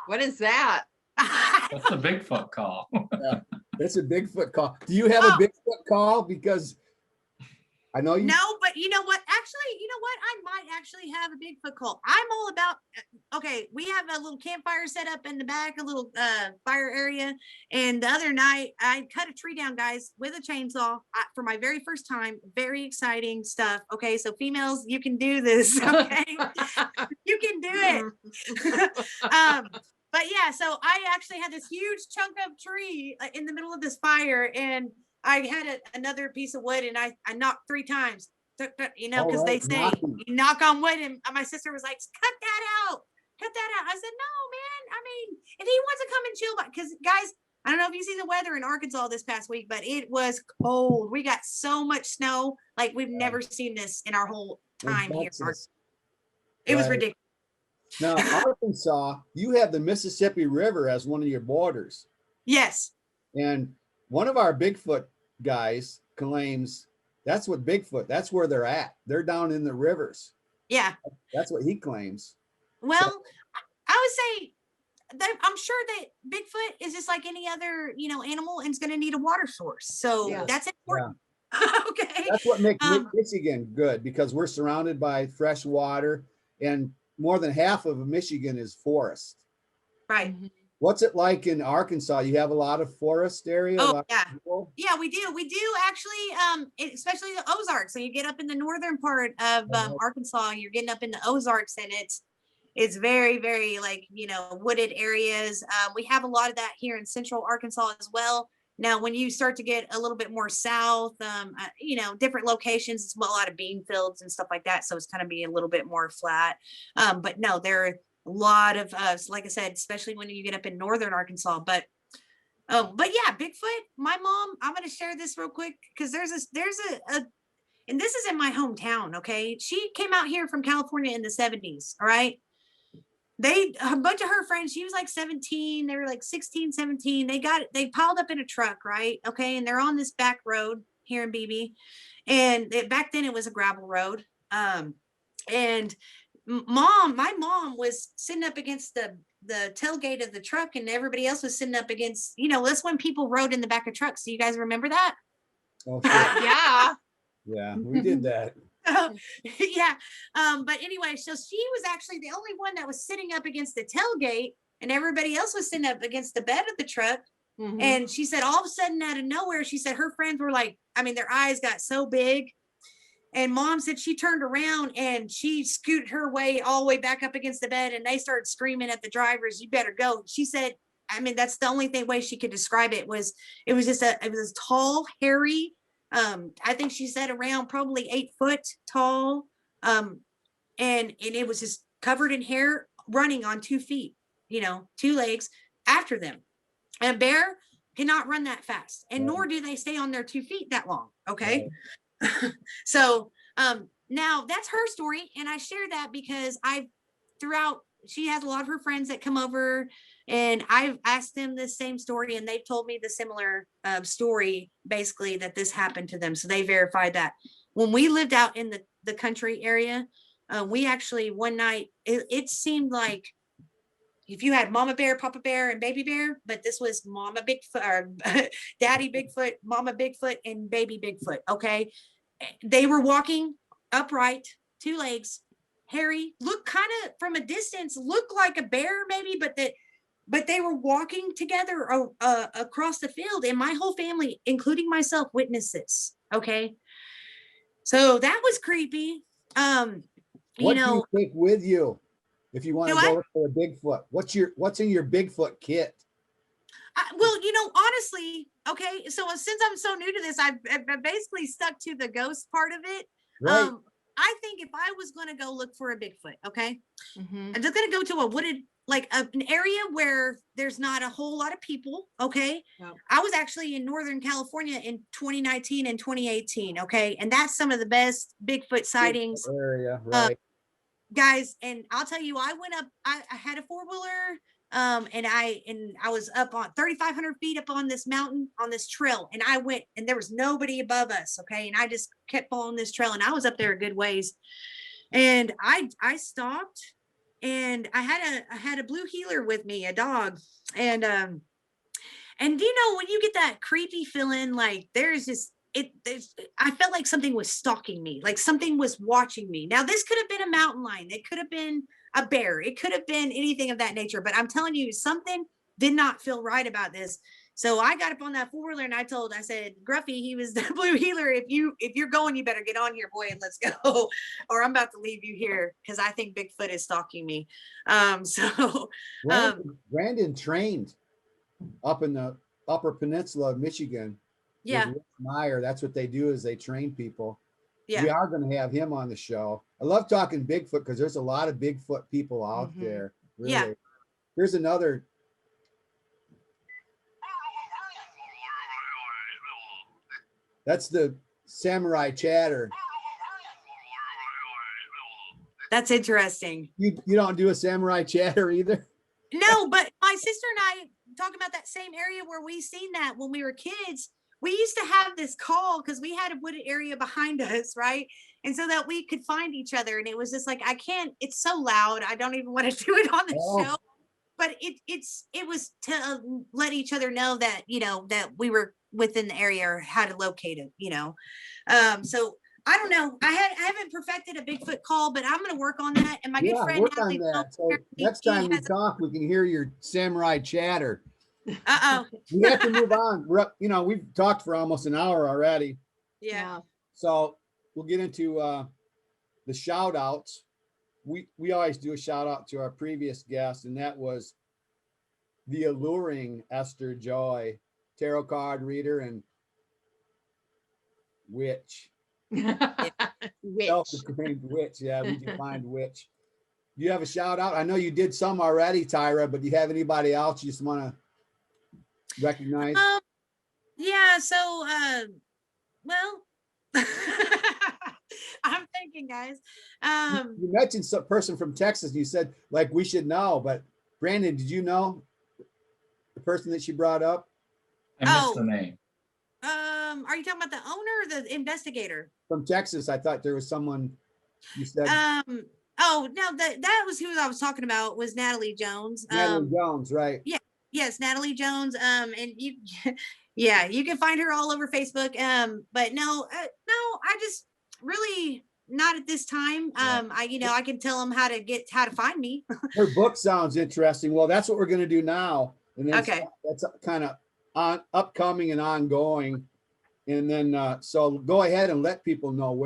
What is that? That's a Bigfoot call. Yeah, that's a Bigfoot call. Do you have a Bigfoot call? Because I know you. No, but you know what? Actually, I might actually have a Bigfoot call. I'm all about. Okay, we have a little campfire set up in the back, a little fire area. And the other night, I cut a tree down, guys, with a chainsaw for my very first time. Very exciting stuff. Okay, so females, you can do this. Okay, you can do it. But yeah, so I actually had this huge chunk of tree in the middle of this fire, and I had another piece of wood, and I knocked 3 times, because they say you knock on wood, and my sister was like, cut that out. I said, no, man. I mean, if he wants to come and chill, because guys, I don't know if you see the weather in Arkansas this past week, but it was cold. We got so much snow, like we've never seen this in our whole time here. It was ridiculous. Now, Arkansas, you have the Mississippi River as one of your borders. Yes. And one of our Bigfoot guys claims that's what Bigfoot, that's where they're at. They're down in the rivers. Yeah. That's what he claims. Well, I would say that I'm sure that Bigfoot is just like any other, animal, and it's going to need a water source. So Yes. that's important. Okay. That's what makes Um, Michigan good, because we're surrounded by fresh water, and more than half of Michigan is forest. Right. What's it like in Arkansas? You have a lot of forest area? Oh, yeah. People? Yeah, we do. We do actually, especially the Ozarks. So you get up in the northern part of Arkansas, you're getting up in the Ozarks, and it's very, very wooded areas. We have a lot of that here in central Arkansas as well. Now, when you start to get a little bit more south, different locations, it's a lot of bean fields and stuff like that. So it's kind of be a little bit more flat. But no, there are a lot of, like I said, especially when you get up in northern Arkansas. But yeah, Bigfoot, my mom, I'm going to share this real quick, because there's a, and this is in my hometown. Okay. She came out here from California in the 70s. All right. A bunch of her friends, she was like 17, they were like 16, 17. They piled up in a truck, right? Okay. And they're on this back road here in Beebe. And back then it was a gravel road. And my mom was sitting up against the tailgate of the truck, and everybody else was sitting up against, that's when people rode in the back of trucks. Do you guys remember that? Oh, sure. Yeah. Yeah, we did that. Yeah. But anyway, so she was actually the only one that was sitting up against the tailgate, and everybody else was sitting up against the bed of the truck. And she said, all of a sudden, out of nowhere, she said her friends were like, their eyes got so big. And mom said she turned around and she scooted her way all the way back up against the bed, and they started screaming at the drivers, "You better go." She said, that's the only way she could describe it, was it was a tall, hairy, I think she said around probably 8 foot tall. And it was just covered in hair, running on 2 feet, 2 legs after them. And a bear cannot run that fast, and nor do they stay on their 2 feet that long. Okay. So, now that's her story. And I share that because she has a lot of her friends that come over, and I've asked them the same story, and they've told me the similar story, basically, that this happened to them. So they verified that. When we lived out in the country area, we actually, one night, it seemed like if you had Mama Bear, Papa Bear, and Baby Bear, but this was Mama Bigfoot, or Daddy Bigfoot, Mama Bigfoot, and Baby Bigfoot. Okay. They were walking upright, 2 legs, hairy, look kind of from a distance, look like a bear maybe, but they were walking together across the field, and my whole family, including myself, witnessed this. Okay. So that was creepy. What do you take with you if you want to go for a Bigfoot? What's in your Bigfoot kit? Well, honestly, okay. So since I'm so new to this, I've basically stuck to the ghost part of it. Right. I think if I was going to go look for a Bigfoot, okay, I'm just going to go to a wooded, like an area where there's not a whole lot of people. Okay. Wow. I was actually in Northern California in 2019 and 2018. Okay. And that's some of the best Bigfoot sightings. Area, right. Guys. And I'll tell you, I went up, I had a 4-wheeler, and I was up on 3,500 feet up on this mountain, on this trail, and I went, and there was nobody above us. Okay. And I just kept following this trail, and I was up there a good ways, and I stopped, and I had a blue heeler with me, a dog. And when you get that creepy feeling, like I felt like something was stalking me, like something was watching me. Now, this could have been a mountain lion. It could have been a bear. It could have been anything of that nature, but I'm telling you, something did not feel right about this. So I got up on that 4-wheeler, and I said, Gruffy, he was the blue heeler. If you're going, you better get on here, boy, and let's go, or I'm about to leave you here, because I think Bigfoot is stalking me. Brandon trained up in the Upper Peninsula of Michigan. Yeah. With Rick Meyer. That's what they do, is they train people. Yeah. We are going to have him on the show. I love talking Bigfoot because there's a lot of Bigfoot people out there. Really. Yeah. Here's another. That's the samurai chatter. That's interesting. You don't do a samurai chatter either? No, but my sister and I talking about that same area where we seen that when we were kids. We used to have this call because we had a wooded area behind us, right? And so that we could find each other. And it was just like, I can't, it's so loud. I don't even want to do it on the show. But it was to let each other know that, that we were within the area or how to locate it, So I don't know. I haven't perfected a Bigfoot call, but I'm going to work on that. And my good friend work on Natalie, that. So next time we talk, we can hear your samurai chatter. We have to move on. We've talked for almost an hour already. Yeah. So we'll get into the shout outs. We always do a shout out to our previous guest, and that was the alluring Esther Joy, tarot card reader and witch. Witch. Self-proclaimed witch. Yeah, we defined witch. Do you have a shout out? I know you did some already, Tyra, but do you have anybody else you just want to recognize? Yeah, so well I'm thinking, guys. You mentioned some person from Texas and you said like we should know, but Brandon, did you know the person that she brought up? I missed the name. Are you talking about the owner or the investigator? From Texas. I thought there was someone you said. Oh no, that was who I was talking about, was Natalie Jones. Natalie Jones, right? Yeah, yes, Natalie Jones. And you yeah, you can find her all over Facebook. But no, I just really not at this time. I can tell them how to find me. Her book sounds interesting. Well, that's what we're going to do now. And then Okay. that's kind of upcoming and ongoing. And then, so go ahead and let people know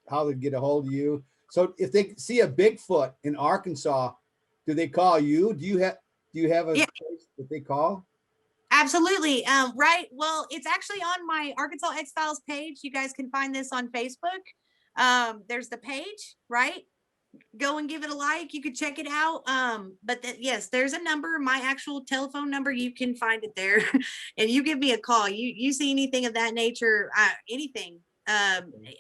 how to get a hold of you. So if they see a Bigfoot in Arkansas, do they call you? Do you have a place that they call? Absolutely. Right. Well, it's actually on my Arkansas X-Files page. You guys can find this on Facebook. There's the page, right? Go and give it a like. You could check it out. But yes, there's a number, my actual telephone number. You can find it there and you give me a call. You see anything of that nature, anything,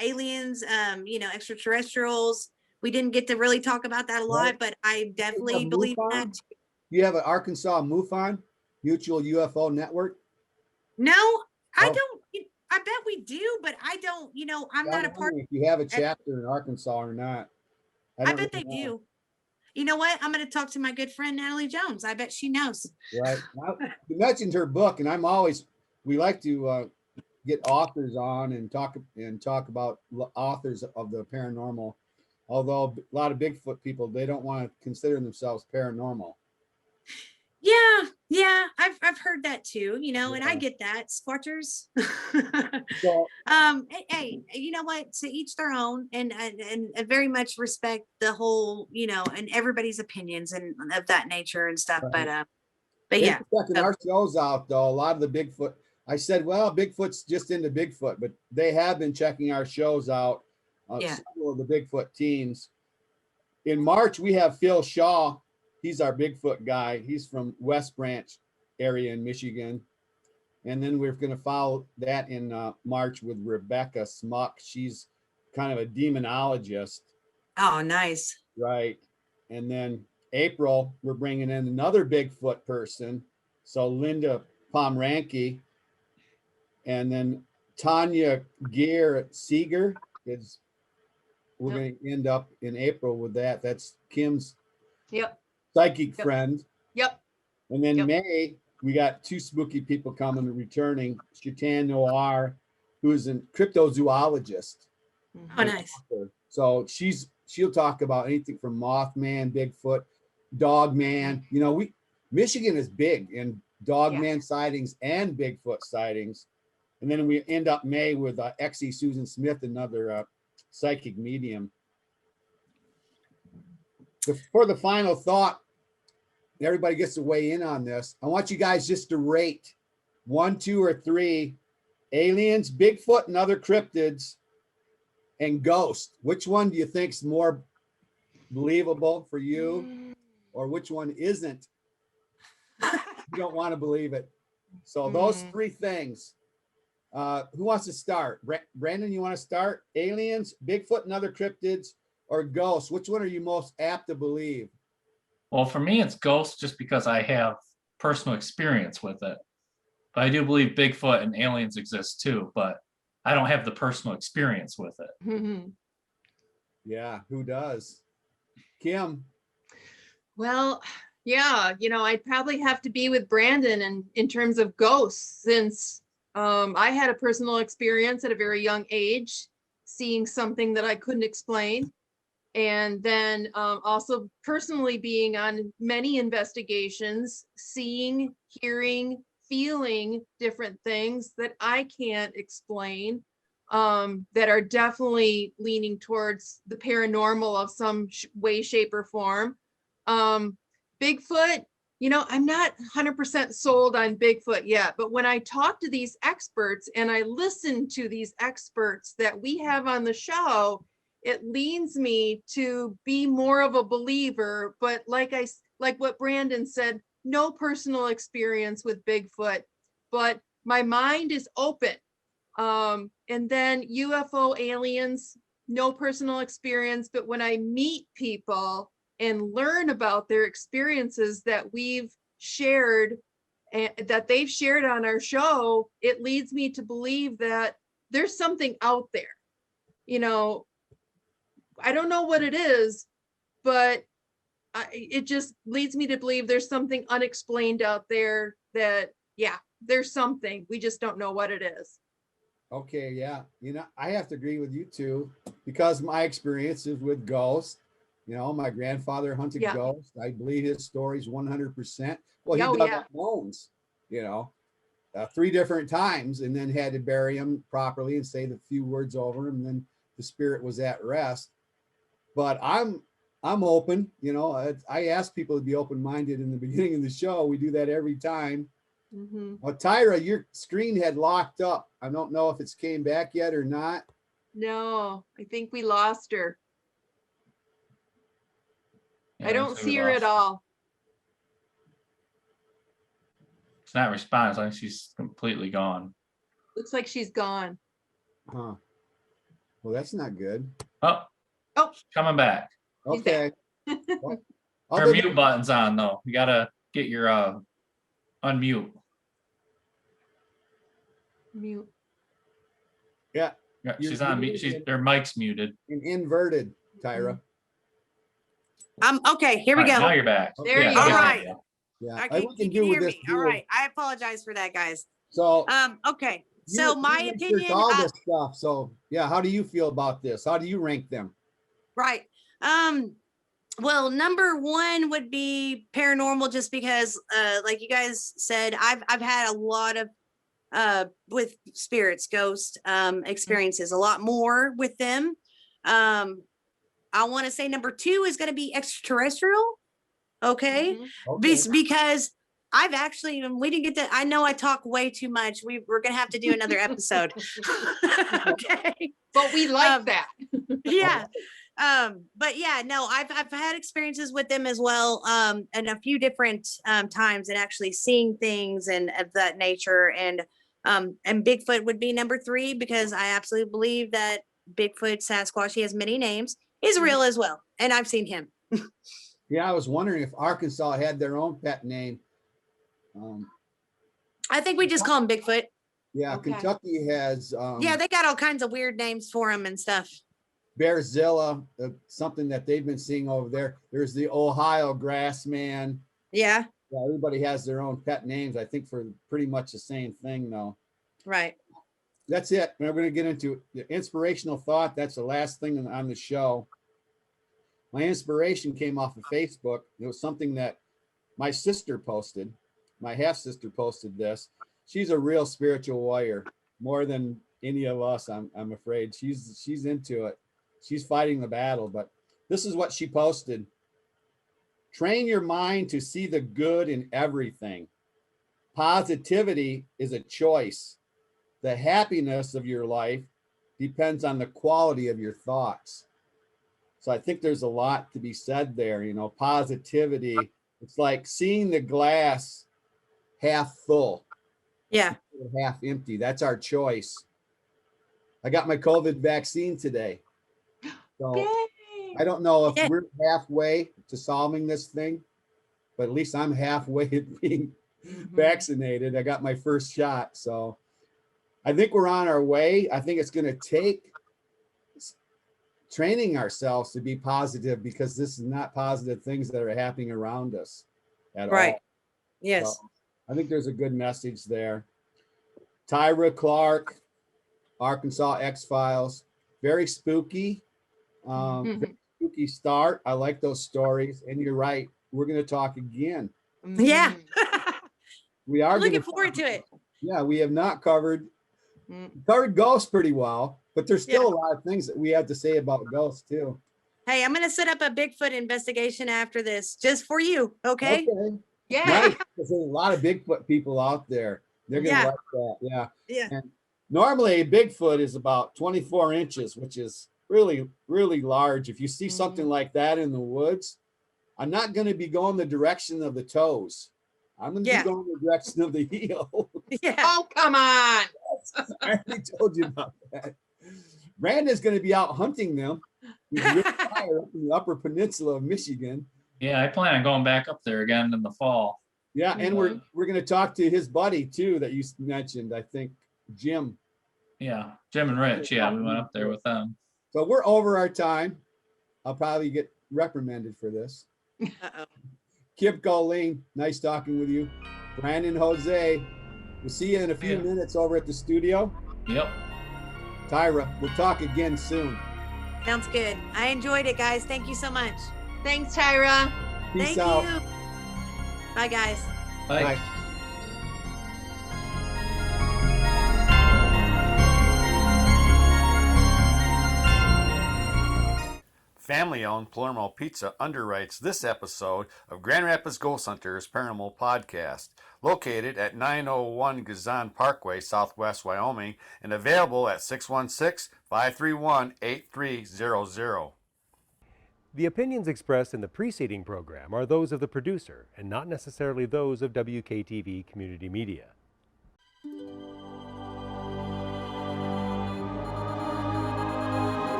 aliens, extraterrestrials. We didn't get to really talk about that a lot, but I definitely believe that. You have an Arkansas MUFON, Mutual UFO Network? No, I don't. I bet we do, but I don't, I'm not a part. If you have a chapter in Arkansas or not. I bet they do. You know what? I'm going to talk to my good friend, Natalie Jones. I bet she knows. Right. Now, you mentioned her book, and we like to get authors on and talk about authors of the paranormal. Although a lot of Bigfoot people, they don't want to consider themselves paranormal. Yeah, I've heard that too, and I get that. Squatters. So, hey, you know what? To each their own, and I very much respect the whole, and everybody's opinions and of that nature and stuff. Right. But yeah. Checking our shows out though, a lot of the Bigfoot. I said, well, Bigfoot's just into Bigfoot, but they have been checking our shows out. Several of the Bigfoot teams. In March, we have Phil Shaw. He's our Bigfoot guy. He's from West Branch area in Michigan. And then we're going to follow that in March with Rebecca Smuck. She's kind of a demonologist. Oh, nice. Right. And then April, we're bringing in another Bigfoot person. So Linda Pomranke. And then Tanya Seeger is, we're going to end up in April with that. That's Kim's psychic friend. Yep. And then May, we got two spooky people coming and returning. Chatan Noir, who's a cryptozoologist. Oh, nice. So she'll talk about anything from Mothman, Bigfoot, Dogman. Michigan is big in Dogman sightings and Bigfoot sightings. And then we end up May with Exie Susan Smith, another psychic medium. For the final thought, everybody gets to weigh in on this. I want you guys just to rate 1, 2, or 3 aliens, Bigfoot, and other cryptids, and ghosts. Which one do you think is more believable for you, or which one isn't? You don't want to believe it. So those 3 things. Who wants to start? Brandon, you want to start? Aliens, Bigfoot, and other cryptids, or ghosts? Which one are you most apt to believe? Well, for me, it's ghosts just because I have personal experience with it. But I do believe Bigfoot and aliens exist too, but I don't have the personal experience with it. Yeah, who does? Kim? Well, yeah, I'd probably have to be with Brandon in terms of ghosts, since I had a personal experience at a very young age, seeing something that I couldn't explain. And then also personally being on many investigations, seeing, hearing, feeling different things that I can't explain, that are definitely leaning towards the paranormal of some way, shape, or form. Bigfoot, I'm not 100% sold on Bigfoot yet, but when I talk to these experts and I listen to these experts that we have on the show, it leans me to be more of a believer. But like what Brandon said, no personal experience with Bigfoot, but my mind is open. And then UFO aliens, no personal experience, but when I meet people and learn about their experiences that we've shared and that they've shared on our show, it leads me to believe that there's something out there. I don't know what it is, but it just leads me to believe there's something unexplained out there that, yeah, there's something. We just don't know what it is. Okay, yeah. I have to agree with you too, because my experience is with ghosts. My grandfather hunted ghosts. I believe his stories 100%. Well, he dug up bones, 3 different times, and then had to bury them properly and say the few words over him, and then the spirit was at rest. But I'm open. I ask people to be open-minded in the beginning of the show. We do that every time. Well, Tyra, your screen had locked up. I don't know if it's came back yet or not. No, I think we lost her. Yeah, I don't see her at all. It's not responding. I think she's completely gone. Looks like she's gone. Huh. Well, that's not good. Oh, coming back. Okay. Her Other mute than, button's on though. You gotta get your unmute. Mute. yeah, Yeah, You're she's on mute. muted. Her mic's muted. and inverted, Tyra. Okay, here we All right, go. now you're back. There you we go. can All hear right. you. Yeah. Okay, We you can can do with hear this me. All dual. right. I apologize for that, guys. So Okay. So you my research opinion, all this stuff. So yeah, how do you feel about this? How do you rank them? right. Well, number 1 would be paranormal, just because like you guys said, I've had a lot of with spirits, ghost experiences, a lot more with them. I want to say number 2 is going to be extraterrestrial. Okay. Okay. Because I've actually, we didn't get to, I know I talk way too much. We're going to have to do another episode. Okay. But we like that. Yeah. But yeah, no, I've had experiences with them as well. And a few different times, and actually seeing things and of that nature. And Bigfoot would be number 3, because I absolutely believe that Bigfoot, Sasquatch, he has many names, is real as well. And I've seen him. Yeah, I was wondering if Arkansas had their own pet name. I think we just call him Bigfoot. Yeah, Okay. Kentucky has Yeah, they got all kinds of weird names for him and stuff. Bearzilla, something that they've been seeing over there. There's the Ohio Grassman. Yeah. Yeah, everybody has their own pet names, I think, for pretty much the same thing, though. Right. That's it. We're going to get into the inspirational thought. That's the last thing on the show. My inspiration came off of Facebook. It was something that my sister posted. My half sister posted this. She's a real spiritual warrior, more than any of us. I'm afraid she's into it. She's fighting the battle. But this is what she posted: train your mind to see the good in everything. Positivity is a choice. The happiness of your life depends on the quality of your thoughts. So I think there's a lot to be said there. Positivity. It's like seeing the glass half full, Yeah. half empty. That's our choice. I got my COVID vaccine today. So Yay. I don't know if Yeah. we're halfway to solving this thing, but at least I'm halfway at being vaccinated. I got my first shot, so I think we're on our way. I think it's going to take training ourselves to be positive, because this is not positive things that are happening around us at Right. all. Yes. So I think there's a good message there. Tyra Clark, Arkansas X-Files, very spooky. Very spooky start. I like those stories. And you're right. We're going to talk again. Yeah. We are I'm looking gonna forward to it. Yeah, we have not covered ghosts pretty well, but there's still a lot of things that we have to say about ghosts too. Hey, I'm going to set up a Bigfoot investigation after this just for you. Okay. Yeah. Nice. There's a lot of Bigfoot people out there. They're going to Yeah. like that. Yeah. Yeah. And normally a Bigfoot is about 24 inches, which is really, really large. If you see something like that in the woods, I'm not going to be going the direction of the toes. I'm going to be going the direction of the heel. Yeah. Oh, come on. I already told you about that. Brandon's going to be out hunting them. He's really high up in the Upper Peninsula of Michigan. Yeah, I plan on going back up there again in the fall. Yeah, and we're going to talk to his buddy too that you mentioned. I think Jim. Yeah, Jim and Rich. Yeah, we went up there with them. So we're over our time. I'll probably get reprimanded for this. Uh-oh. Kim, Colleen, nice talking with you. Brandon, Jose, we'll see you in a few minutes over at the studio. Yep. Tyra, we'll talk again soon. Sounds good. I enjoyed it, guys. Thank you so much. Thanks, Tyra. Peace Thank out. you. Bye, guys. Bye. Bye. Family-owned Palermo Pizza underwrites this episode of Grand Rapids Ghost Hunters Paranormal Podcast, located at 901 Gazan Parkway, Southwest Wyoming, and available at 616-531-8300. The opinions expressed in the preceding program are those of the producer and not necessarily those of WKTV Community Media.